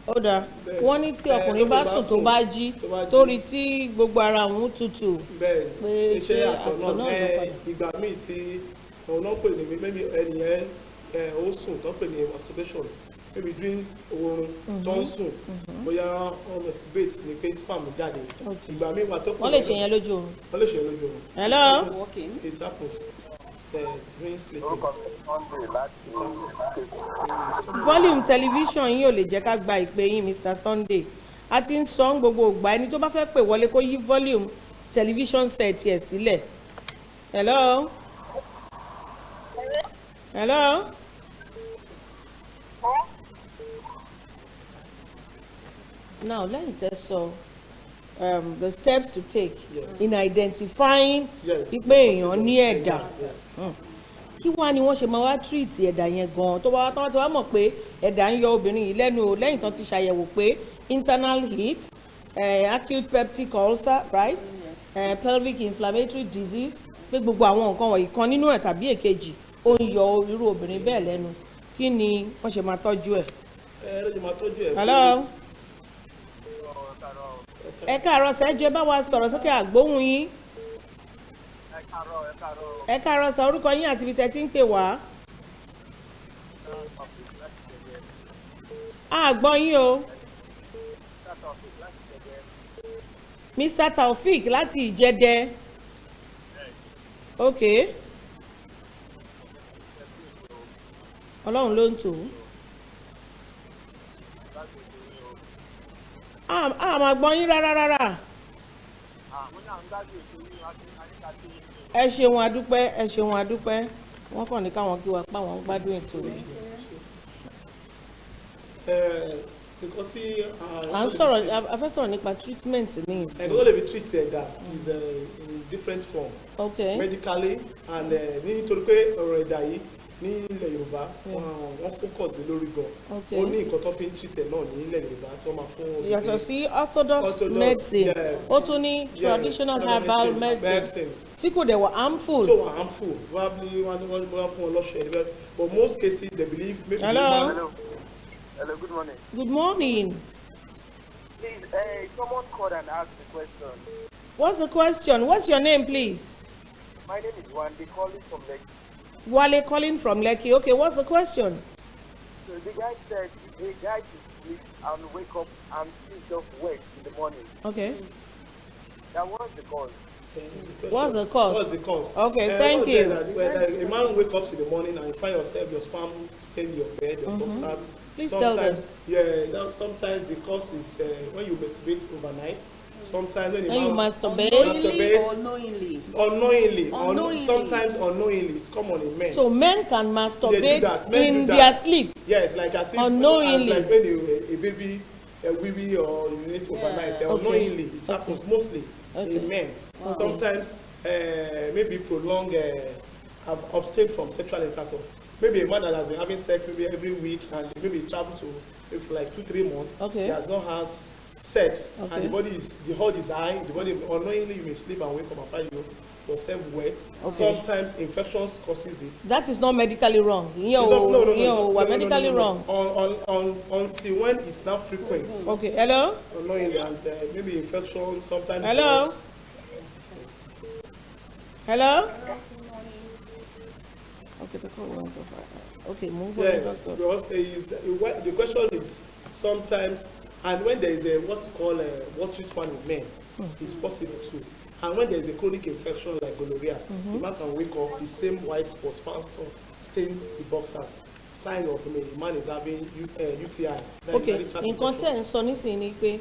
Ó dáa wọ́n ní tí ọkùnrin bá sùn tó bá jí torí tí gbogbo ara òun tutù pé ṣé àtọ̀ náà ló padà. Ìgbà míì tí òun náà pè ní mímí ẹnìyẹn ó sùn tó pè ní masturbation maybe during oorun tó ń sùn bóyá wọ́n masturbate ní pé sperm jáde ìgbà míì wà tó pọ̀ wọ́n lè ṣe yẹn lójú oorun. wọ́n lè ṣe yẹn lójú oorun. hello. it happens during sleeping. volume television yìí ò lè jẹ́ ká gba ìpè yín Mr. Sunday a ti ń sọ gbogbo ìgbà ẹni tó bá fẹ́ pè wọlé kó yí volume television set ẹ̀ sílẹ̀. hello. hello. now lẹ́yìn tẹ́ sọ the steps to take in identifying pé èèyàn ní ẹ̀dà kí wá ni wọ́n ṣe máa wá treat ẹ̀dà yẹn gan-an tó bá wá tí wọ́n mọ̀ pé ẹ̀dà ń yọ obìnrin yìí lẹ́nu o lẹ́yìn tán ti ṣàyẹ̀wò pé internal heat acute peptic ulcer right pelvic inflammatory disease pé gbogbo àwọn nǹkan wọ̀nyí kan nínú ẹ̀ tàbí èkejì ó ń yọ irú obìnrin bẹ́ẹ̀ lẹ́nu kí ni wọ́n ṣe máa tọ́jú ẹ̀. hello. ẹ káàárọ̀ sẹ́jọ́ bá wa sọ̀rọ̀ sókè àgbóhùn yín. ẹ káàárọ̀ sọ orúkọ yín àti ibi tẹ́ ti ń pè wá. àgbọ̀ yín o. Mr. Taofik láti Ìjẹ̀dẹ̀. ok. ọlọ́run ló ń tò ó. a máa gbọ́ yín rárá. ẹ ṣeun adúpẹ́ wọ́n kàn ní káwọn kí wa pa àwọn gbádùn ètò rẹ̀. nǹkan tí à ń sọ̀rọ̀ a fẹ́ sọ̀rọ̀ nípa treatment ní ìsìn. ẹ̀dọ́ lè fi treat ẹ̀dà is in different form. okay. medically and nítorí pé ọ̀rọ̀ ẹ̀dà yìí ní ilẹ̀ Yorùbá wọ́n focus lórí gan. ó ní nǹkan tó fi ń treat ẹ̀ náà ní ilẹ̀ Yorùbá tí wọ́n máa fún obìnrin. yàtọ̀ sí orthodox medicine ó tún ní traditional herbal medicine tí kò dẹ̀ wà harmful. tó wà harmful probably wọ́n fún ọ lọ́sẹ̀ but most cases they believe. hello. Hello, good morning. Good morning. Please, someone called and asked a question. What's the question? What's your name, please? My name is Wande, calling from Lekki. Wale calling from Lekki. Okay, what's the question? So the guy said a guy should sleep and wake up and feel just wet in the morning. Okay. Now, what's the cause? What's the cause? What's the cause? Okay, thank you. A man wake up in the morning and you find yourself, your sperm stain your bed, your boxers. Please tell them. Sometimes the cause is when you masturbate overnight. Sometimes when you masturbate unknowingly. Sometimes unknowingly. It's common in men. So men can masturbate in their sleep. Yes, like as if unknowingly. Like when a baby, a wee or urinate overnight. Unknowingly, it happens mostly in men. Sometimes maybe prolonged abstain from sexual intercourse. Maybe a man that has been having sex maybe every week and maybe travel to maybe for like 2-3 months. Okay. He has not had sex and the heart is high. The body unknowingly you may sleep and wake up and find yourself wet. Okay. Sometimes infections causes it. That is not medically wrong. No, medically wrong. Until when it's not frequent. Okay. Hello. Unknowingly and maybe infection sometimes. Hello. Hello. Okay, the call went off. Okay, move on. Yes, because the question is sometimes, and when there is a what you call a watery span in men, it's possible too. And when there is a chronic infection like gonorrhea, the man can wake up, the same white spot stain the boxer. Sign of the man is having UTI. Okay, nǹkan tẹ́ ń sọ nísìnyí ni pé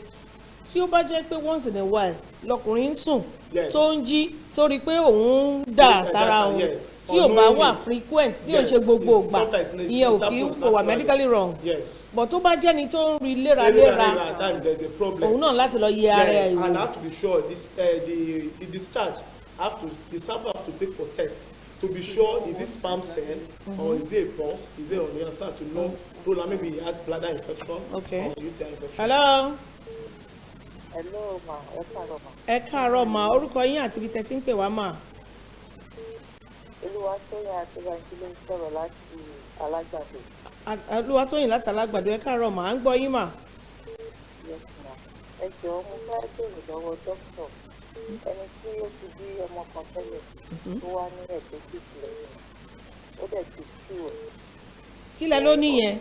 tí ó bá jẹ́ pé once in a while lọkùnrin ń sùn tó ń jí torí pé òun ń dà sára òun tí ò bá wà frequent tí ò ń ṣe gbogbo ìgbà ìyẹn ò kí kò wà medically wrong but tó bá jẹ́ni tó ń rí léraléra òun náà láti lọ yẹ ara ẹ̀ wò. And have to be sure the discharge the sample have to take for test to be sure is it sperm cell or is it a pus, is it on the other side to know maybe he has bladder infection or UTI infection. Hello. Hello, ma. Ẹ káàárọ̀ ma. Orúkọ yín àti ibi tẹ́ ti ń pè wá mà. Olúwatóyìn àti Bàǹkì ló ń sọ̀rọ̀ láti Alágbàdo. Olúwatóyìn láti Alágbàdo. Ẹ káàárọ̀ mà. À ń gbọ́ yín mà. Yes, ma. Ẹ jọ̀ọ́ mo fẹ́ bèrè lọ́wọ́ dókítà. Ẹni tí ó ti bí ọmọ kan tẹ́lẹ̀ tó wá ní ẹ̀jẹ̀ kíkì lẹ́yìn. Ó dẹ̀ ti tú ẹ̀. Tílẹ̀ ló níyẹn.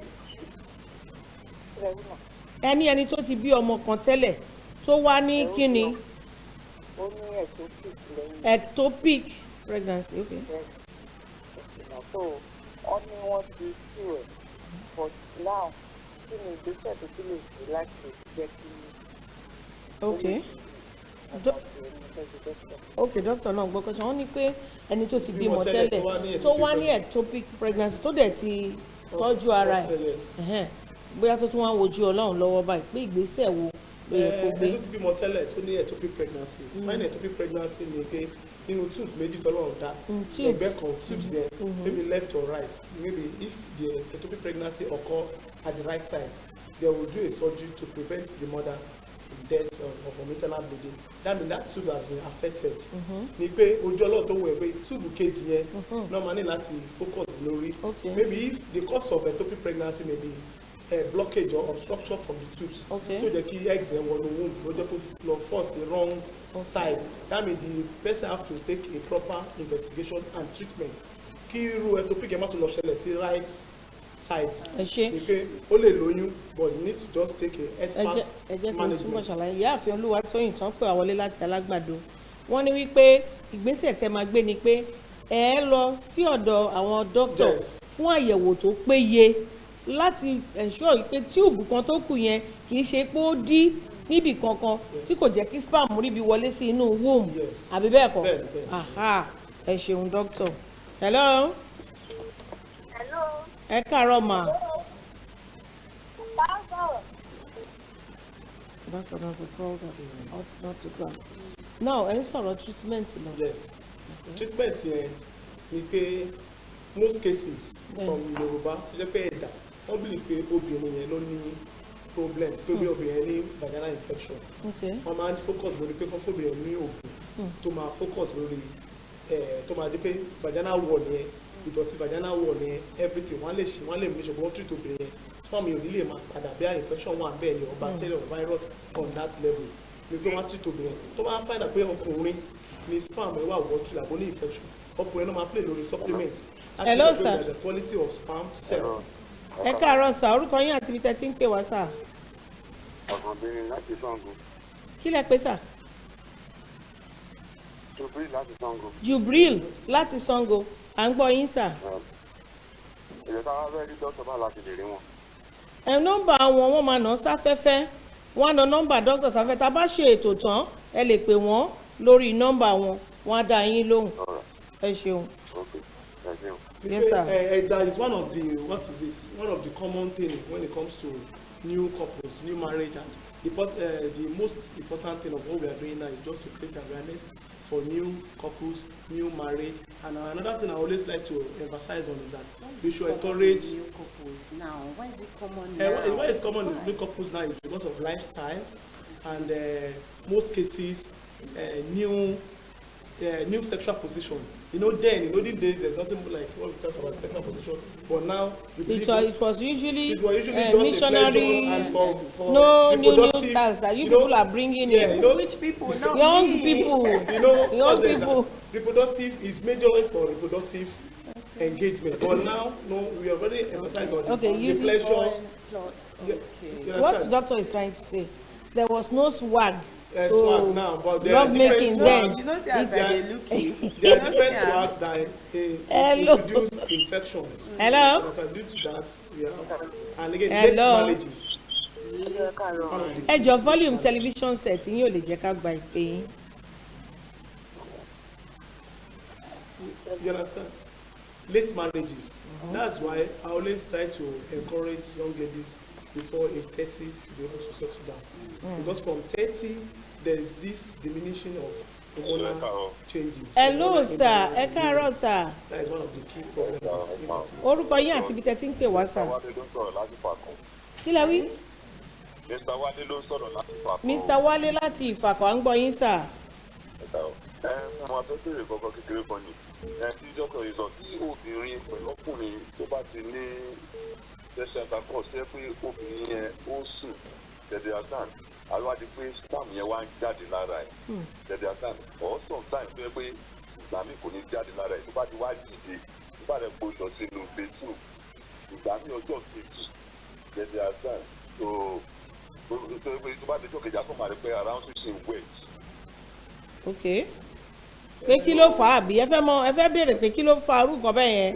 ẹni tó ti bí ọmọ kan tẹ́lẹ̀ tó wá ní kíni. ó ní ectopic lẹ́yìn. ectopic pregnancy okay. so wọ́n ní wọ́n ti tú ẹ̀ but now kí ni ìgbésẹ̀ tó tún lè ṣe láti jẹ́ kí. okay. Okay, doctor náà gbọ́ kọ́sán wọ́n ní pé ẹni tó ti bímọ tẹ́lẹ̀ tó wá ní ectopic pregnancy tó dẹ̀ ti tọ́jú ara ẹ̀ bóyá tó tún wá ń wojú Ọlọ́run lọ́wọ́ báyìí pé ìgbésẹ̀ wo ló yẹ kó gbé. ẹni tó ti bímọ tẹ́lẹ̀ tó ní ectopic pregnancy fine ectopic pregnancy ni pé nínú tubes méjì tọ́lọ́run dá ẹgbẹ́ kan tubes yẹn maybe left or right maybe if the ectopic pregnancy occur at the right side they will do a surgery to prevent the mother death of maternal bleeding that means that tube has been affected ni pé ojú Ọlọ́run tó wọ ẹ pé tube kejì yẹn normal ní láti focus lórí maybe if the cause of ectopic pregnancy may be blockage or obstruction from the tubes tó jẹ́ kí eggs ẹ̀ wọnú womb ló jẹ́ kó lọ force the wrong side that means the person have to take a proper investigation and treatment kí irú ectopic ẹ̀ má tún lọ ṣẹlẹ̀ sí right side. ẹ ṣe pé ó lè lóyún but you need to just take a expert management. ẹ jẹ́ kí n túbọ̀ ṣàlàyé ìyáàfin Olúwatóyìn tán pé àwọlé láti Alágbàdo wọ́n ní wípé ìgbésẹ̀ tẹ́ máa gbé ni pé ẹ lọ sí ọ̀dọ̀ àwọn dókítà fún àyẹ̀wò tó péye láti ensure pé tíùbù kan tó kù yẹn kì í ṣe pé ó dí níbì kankan tí kò jẹ́ kí sperm ríbi wọlé sí inú womb àbí bẹ́ẹ̀ kọ́ ẹ ṣeun dókítà. hello. ẹ káàárọ̀ mà. That's another call that's not to go. Now ẹ ń sọ̀rọ̀ treatment lọ. Yes. Treatment yẹn ni pé most cases from Yorùbá tó jẹ́ pé ẹ̀dá wọ́n believe pé obìnrin yẹn ló ní problem pé bí obìnrin yẹn ní vaginal infection. Wọ́n máa ń focus lórí pé kọ́ fóbìnrin ní oògùn tó máa focus lórí tó máa di pé vaginal wall yẹn ìdọ̀tí vaginal wall yẹn everything wọ́n lè mú ìṣòro wọ́n treat obìnrin yẹn sperm yẹn ò ní lè máa padà bí i infection wà bẹ́ẹ̀ ni or bacteria or virus on that level ní pé wọ́n treat obìnrin yẹn tó bá find out pé ọkùnrin ni sperm ẹ̀ wà watery àbó ní infection ọkùnrin náà máa play lórí supplement. Hello sir. There is a quality of sperm cell. ẹ káàárọ̀ sà orúkọ yín àti ibi tẹ́ ti ń pè wá sà. Obinrin láti Sango. kí lẹ pè sà. Jubril láti Sango. Jubril láti Sango à ń gbọ́ yín sà. Ìjọba wa fẹ́ rí dókítà bá láti lè rí wọn. Nọ́mbà wọn máa ná sáfẹ́fẹ́ wọ́n á ná nọ́mbà dókítà sáfẹ́ tá a bá ṣe ètò tán ẹ lè pè wọ́n lórí nọ́mbà wọn wọ́n á dá yín lóhùn. ẹ ṣeun. Yes sir. That is one of the common thing when it comes to new couples, new marriage, and the most important thing of what we are doing now is just to create awareness for new couples, new marriage, and another thing I always like to emphasize on is that we should encourage new couples now. Why is it common now? Why is common in new couples now is because of lifestyle, and most cases new sexual position. Then in olden days there's nothing like what we talk about sexual position, but now it was usually missionary and no new styles that you people are bringing in. Which people? Not young me. people. Young people. Reproductive is majorly for reproductive engagement, but now we already emphasize on the pleasure. What doctor is trying to say? There was no swag. Swag now, but there are different swags. You know, there are different swags that introduce infections. Hello. So due to that, we have, and again, late marriages. Ẹ jọ̀ọ́ volume television set yín ò lè jẹ́ ká gba ìpè yín. You understand? Late marriages. That's why I always try to encourage young ladies before age 30 to be able to settle down. Because from 30, there is this diminishing of hormonal changes. Hello sir, ẹ káàárọ̀ sir. That is one of the key problems of infertility. Orúkọ yín àti ibi tẹ́ ti ń pè wá sir. Kí lẹ wí? Mr. Wálé ló sọ̀rọ̀ láti Ìfàkọ̀. Mr. Wálé láti Ìfàkọ̀ à ń gbọ́ yín sir. Mo máa fẹ́ bèrè kọ́kọ́ kékeré kan ni. Tí dókítà yìí sọ tí obìnrin pẹ̀lú ọkùnrin tó bá ti ní ṣẹ̀ṣẹ̀ àtàkọ́ sí pé obìnrin yẹn ó sùn tẹ̀lé àtàn àlọ́wádìí pé sperm yẹn wá ń jáde lára ẹ̀ tẹ̀lé àtàn or sometimes tó yẹ pé ìgbà mi kò ní jáde lára ẹ̀ tó bá ti wá dìde tó bá rẹ̀ gbóṣọ sínú bedroom ìgbà mi ọjọ́ kejì tẹ̀lé àtàn so tó bá dé tó kejì àtúmọ̀ rẹ pé around 16 weight. ok pé kí ló fà á àbí ẹ fẹ́ béèrè pé kí ló fa arú nǹkan bẹ́ẹ̀ yẹn.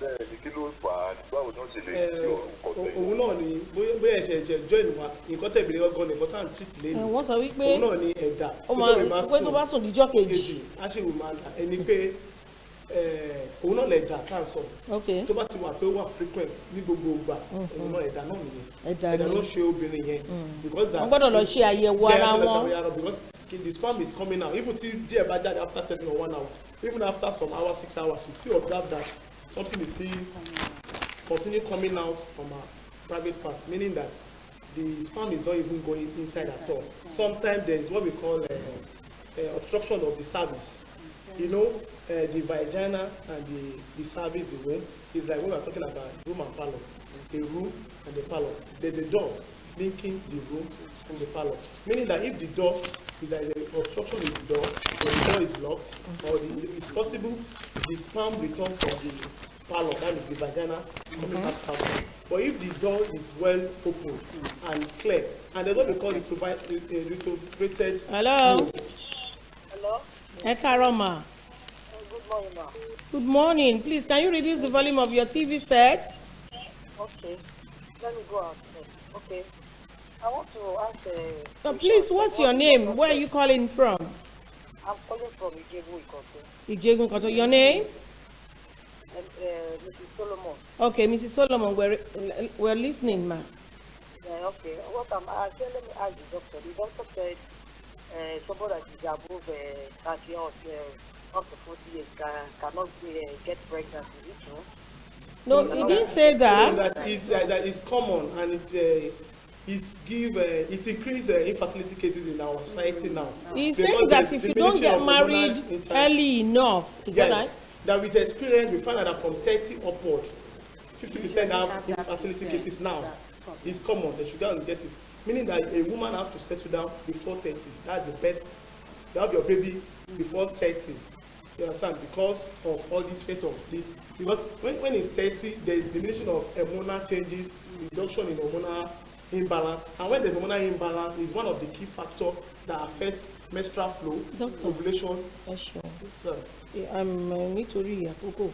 bẹ́ẹ̀ ni kí ló fà á báwo ni wọ́n ṣe lè yí orúkọ tẹ̀. òun náà ni bóyá ẹ̀ṣẹ̀ join wa nǹkan tẹ̀bìrì ọgọ́ ni nǹkan tá à ń treat lẹ́nu. wọ́n sọ wípé òun náà ni ẹ̀dà pé tó bá sùn díjọ́ kejì. a ṣe wò máa dà ẹni pé òun náà lẹ̀dà tá à ń sọ. tó bá ti wà pé ó wà frequent ní gbogbo ìgbà òun náà ẹ̀dà náà nìyẹn. ẹ̀dà ló ṣe obìnrin yẹn. wọ́n gbọ́dọ̀ lọ ṣe àyẹ̀wò ara wọn. The sperm is coming out even till díẹ̀ bá jáde after 30 or 1 hour even after some hours 6 hours you still observe that something is still continue coming out from her private parts meaning that the sperm is not even going inside at all. Sometimes there is what we call obstruction of the cervix. You know, the vagina and the cervix, the womb, is like when we are talking about room and parlor. The room and the parlor. There's a door linking the room and the parlor. Meaning that if the door is like an obstruction in the door, or the door is locked, or it's possible the sperm return from the parlor, that is the vagina, coming back out. But if the door is well open and clear, and there's what we call retrograde. Hello. Hello. Ekaroma. Good morning, ma. Good morning. Please, can you reduce the volume of your TV set? Okay. Let me go out. Okay. I want to ask. Please, what's your name? Where are you calling from? I'm calling from Ijegun Ikoto. Ijegun Ikoto. Your name? Mrs. Solomon. Okay, Mrs. Solomon, we're listening, ma. Yeah, okay. What I'm asking, let me ask the doctor. The doctor said somebody that is above 30 or up to 40 years cannot get pregnant. Is it true? No, he didn't say that. That is common, and it increases infertility cases in our society now. He's saying that if you don't get married early enough, is that right? That with experience, we find that from 30 upward, 50% have infertility cases now. It's common. They should go and get it. Meaning that a woman has to settle down before 30. That's the best. You have your baby before 30. You understand? Because of all these phase of the. Because when it's 30, there is diminution of hormonal changes, reduction in hormonal imbalance, and when there's hormonal imbalance, it's one of the key factors that affects menstrual flow, ovulation. Sure. Nítorí àkókò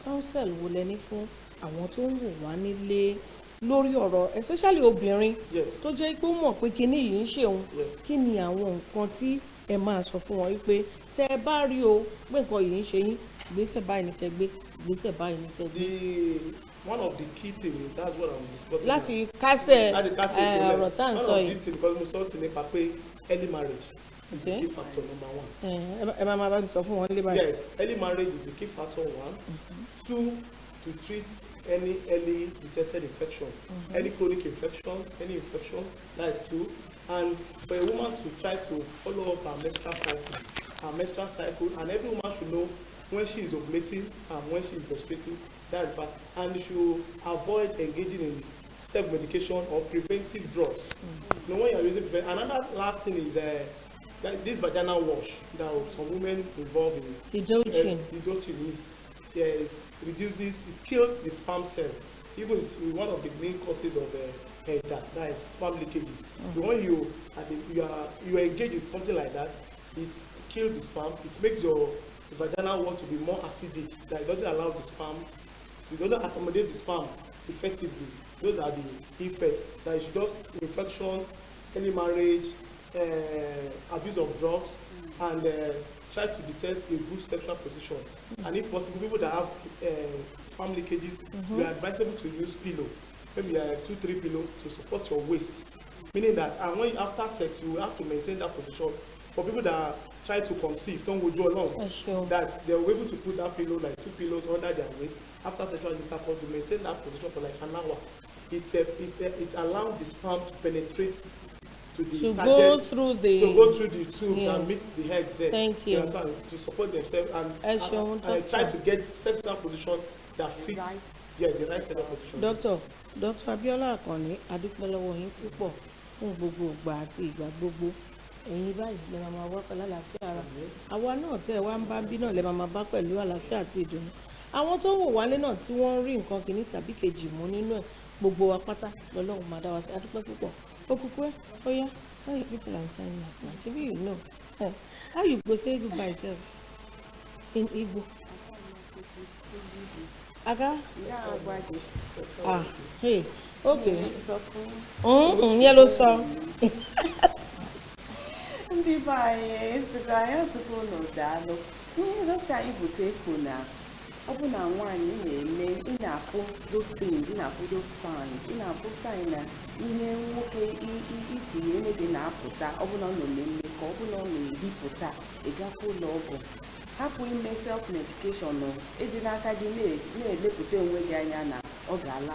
counsel wo lẹni fún àwọn tó ń wò wá nílé lórí ọ̀rọ̀ especially obìnrin tó jẹ́ pé ó mọ̀ pé kíní yìí ń ṣe òun kí ni àwọn nǹkan tí ẹ máa sọ fún wọn wípé tẹ́ ẹ bá rí o pé nǹkan yìí ń ṣe yín ìgbésẹ̀ báyìí ní kẹ́ gbé ìgbésẹ̀ báyìí ní kẹ́ gbé. One of the key things, that's what I'm discussing. Láti kásẹ̀ ọ̀rọ̀ tá à ń sọ yìí. One of the things because mo sọ sí nípa pé early marriage is the key factor number one. Ẹ máa bá mi sọ fún wọn lé báyìí. Yes, early marriage is the key factor one. Two, to treat any early detected infection, any chronic infection, any infection, that is two. And for a woman to try to follow up her menstrual cycle, and every woman should know when she is ovulating and when she is menstruating. That is bad. And you should avoid engaging in self-medication or preventive drugs. You know, when you are using another last thing is this vaginal wash that some women involved in. The dosing. The dosing is it reduces, it kills the sperm cell. Even it's one of the main causes of that is sperm leakages. So when you engage in something like that, it kills the sperm. It makes your vaginal wall to be more acidic. That it doesn't allow the sperm. It doesn't accommodate the sperm effectively. Those are the effects. That is just infection, early marriage, abuse of drugs, and try to detect a good sexual position. And if possible, people that have sperm leakages, you are advisable to use pillow. Maybe 2-3 pillow to support your waist. Meaning that when after sex, you have to maintain that position. For people that try to conceive, don't withdraw long. That they were able to put that pillow, like 2 pillows under their waist, after sexual intercourse, to maintain that position for like an hour. It allows the sperm to penetrate to the go through the tubes and meet the eggs there. Thank you. To support themselves and try to get sexual position that fits the right sexual position. Dr. Abiola Akanni, adúpẹ́ lọ́wọ́ yín púpọ̀ fún gbogbo ìgbà àti ìgbà gbogbo. Ẹ̀yin báyìí lè máa wá pẹ̀lú àlàáfíà ara. Àwa náà tẹ́ wá ń bá bí náà lè máa bá pẹ̀lú àlàáfíà àti ìdùnnú. Àwọn tó wò wálé náà tí wọ́n rí nǹkan kìíní tàbí kejì mú nínú ẹ̀ gbogbo wa pátá lọ́lọ́run máa dá wa sí adúpẹ́ púpọ̀ òkùnkùn ẹ̀ ó yá tell your people and sign up na ṣebí you know how you go say goodbye sef in Igbo aga hey okay yẹn ló sọ ndị be anyị ezigbo anyị azụkwa ụlọ daalụ ihe dọkịta anyị bute ekwu na ọ bụ na nwaanyị na-eme ị na-afụ those things ị na-afụ those signs ị na-afụ sign na ihe nwoke itinye eme gị na-apụta ọ bụ na ọ nọ na-eme ka ọ bụ na ọ na-ebipụta ịgakwa ụlọ ọgwụ hapụ ime self medication eji n'aka gị na-elepụta onwe gị anya na ọ ga-ala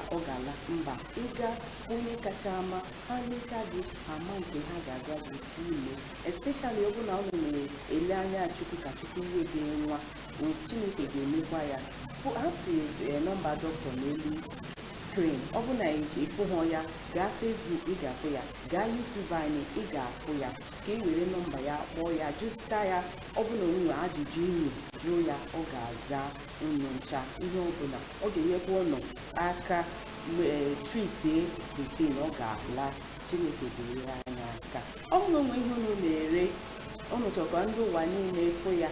mba ịga onye kacha ama ha nyecha gị ama nke ha ga-agwa gị ime especially ọ bụ na ọ na-ele anya Chukwu ka Chukwu nye gị nwa Chineke ga-emekwa ya hapụ nọmba dọkịta n'elu screen ọ bụ na ịfụhụ ya gaa Facebook ị ga-afụ ya gaa YouTube anyị ị ga-afụ ya ka ị were nọmba ya kpọọ ya jụta ya ọ bụ na onwe ajụjụ unu jụọ ya ọ ga-aza unu ncha ihe ọbụla ọ ga-enyekwa ụnụ aka tritie the ọ ga-ala Chineke ga-ere anya aka ọ bụ na onwe ihe unu na-ere unu chọkwa ndị ụwa niile fụ ya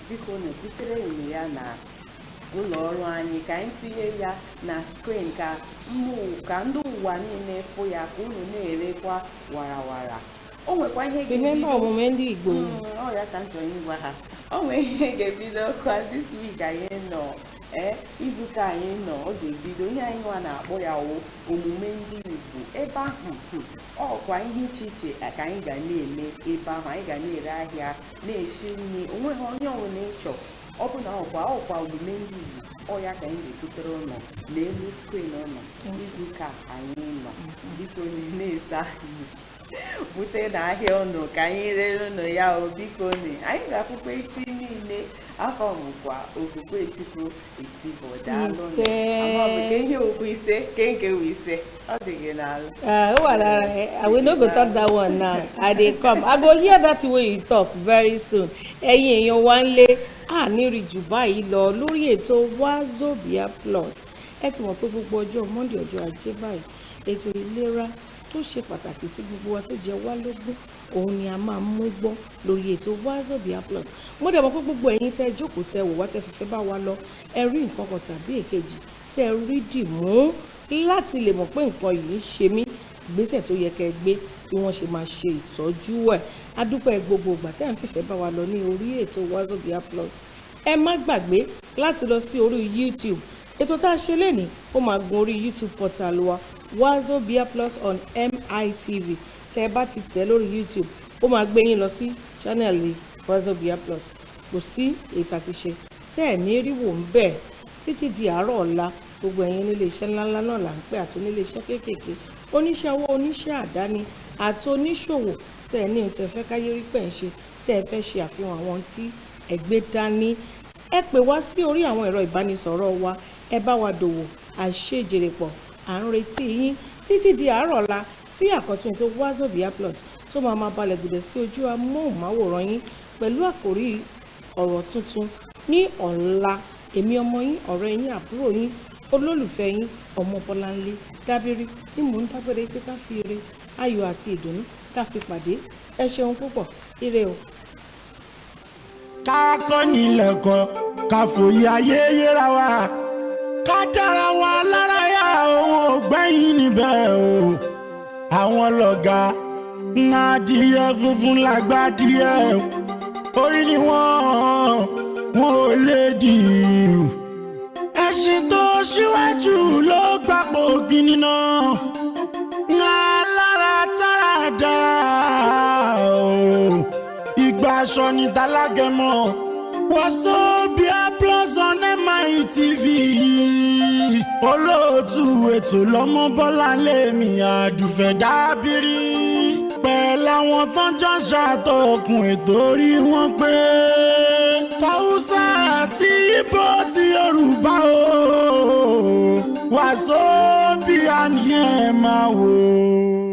biko unu butere unu ya na ụlọ ọrụ anyị ka anyị tinye ya na skrin ka ndị ụwa niile fụ ya ka unu na-erekwa warawara o nwekwa ihe ga-ebido omume ndị Igbo ọ ya ka m chọrọ ịgwa ha o nwere ihe ga-ebido kwa this week anyị nọ izuụka anyị nọ ọ ga-ebido ihe anyị nwa na-akpọ ya omume ndị Igbo ebe ahụ ọkwa ihe iche iche ka anyị ga na-eme ebe ahụ anyị ga na-ere ahịa na-eshi nri onweghị onye ọbụla ịchọ ọ bụ na ọkwa omume ndị Igbo ọ ya ka anyị ga-ebutere ụlọ n'elu skrin ụlọ izuụka anyị nọ biko na-ese anyị bute n'ahịa ụnụ ka anyị rere ụnụ ya biko anyị ga-akwụkwọ isi niile afọ bụkwa okwukwe Chukwu isi bụ daalụ ka ihe okwu ise nke wụ ise ọ dị gị n'alụ I will not go talk that one now I dey come I go hear that way you talk very soon ẹ̀yin èèyàn wa ń lé àníri jù báyìí lọ lórí ètò Wazobia Plus ẹ ti mọ̀ pé gbogbo ọjọ́ Monday ọjọ́ Ajé báyìí ètò ìlera tó ṣe pàtàkì sí gbogbo wa tó jẹ wá lógún òun ni a máa mú gbọ́ lórí ètò Wazobia Plus mo dẹ̀ mọ̀ pé gbogbo ẹ̀yin tẹ́ jókòó tẹ́ wò wá tẹ́ fífẹ́ bá wa lọ ẹ rí nǹkan kan tàbí èkejì tẹ́ rí dì mú láti lè mọ̀ pé nǹkan yìí ń ṣe mí ìgbésẹ̀ tó yẹ kẹ́ gbé bí wọ́n ṣe máa ṣe ìtọ́jú ẹ̀ adúpẹ́ gbogbo ìgbà tẹ́ ń fífẹ́ bá wa lọ ní orí ètò Wazobia Plus ẹ má gbàgbé láti lọ sí orí YouTube ètò tá a ṣe lénìí ó máa gun orí YouTube portal wa Wazobia Plus on MITV tẹ́ ẹ bá ti tẹ̀ lórí YouTube ó máa gbé yín lọ sí channel Wazobia Plus kò sí ètò àti ṣe tẹ́ ẹ̀ ní rí wò ń bẹ̀ títí di àárọ̀ ọ̀la gbogbo ẹ̀yin onílé iṣẹ́ ńláńlá náà là ń pè àti onílé iṣẹ́ kéékèèké oníṣẹ́ owó oníṣẹ́ àdáni àti oníṣòwò tẹ́ ẹ ní tẹ́ fẹ́ káyé rí pẹ̀ ń ṣe tẹ́ ẹ fẹ́ ṣe àfihàn àwọn tí ẹ gbé dání ẹ pè wá sí orí àwọn ẹ̀rọ ìbánisọ̀rọ̀ wa ẹ bá wa dòwò àṣejèrè pọ̀ à ń retí yín títí di àárọ̀ ọ̀la tí àkọ́tún ètò Wazobia Plus tó máa balẹ̀ gùdẹ̀ sí ojú amóhùnmáwòrán yín pẹ̀lú àkòrí ọ̀rọ̀ tuntun ní ọ̀la èmi ọmọ yín ọ̀rẹ́ yín àbúrò yín olólùfẹ́ yín ọmọ Bọ́láńlé Dábírí ní mò ń dábẹ́rẹ́ pé ká fi ire ayọ̀ àti ìdùnnú ká fi pàdé ẹ ṣeun púpọ̀ ire o. ká kọ́ nílẹ̀kọ́ ká fòye ayé yẹra wa ká dára wa lára yá òun ò gbẹ́yìn níbẹ̀ o àwọn lọ́gà nàdìyẹ funfun làgbàdìyẹ orí ni wọ́n ò lè dìrù ẹṣin tó ṣíwájú ló gbapò gíní náà lára tára dá o ìgbà aṣọ ní tálágẹmọ Wazobia Plus on MITV olóòtú ètò lọ́mọ Bọ́láńlé mi àdùfẹ́ Dábírí pẹ̀lú àwọn tó ń jọ ṣàtọkùn ètò orí wọn pé Haúsá àti Ìgbò ti Yorùbá o Wazobia ni ẹ máa wò.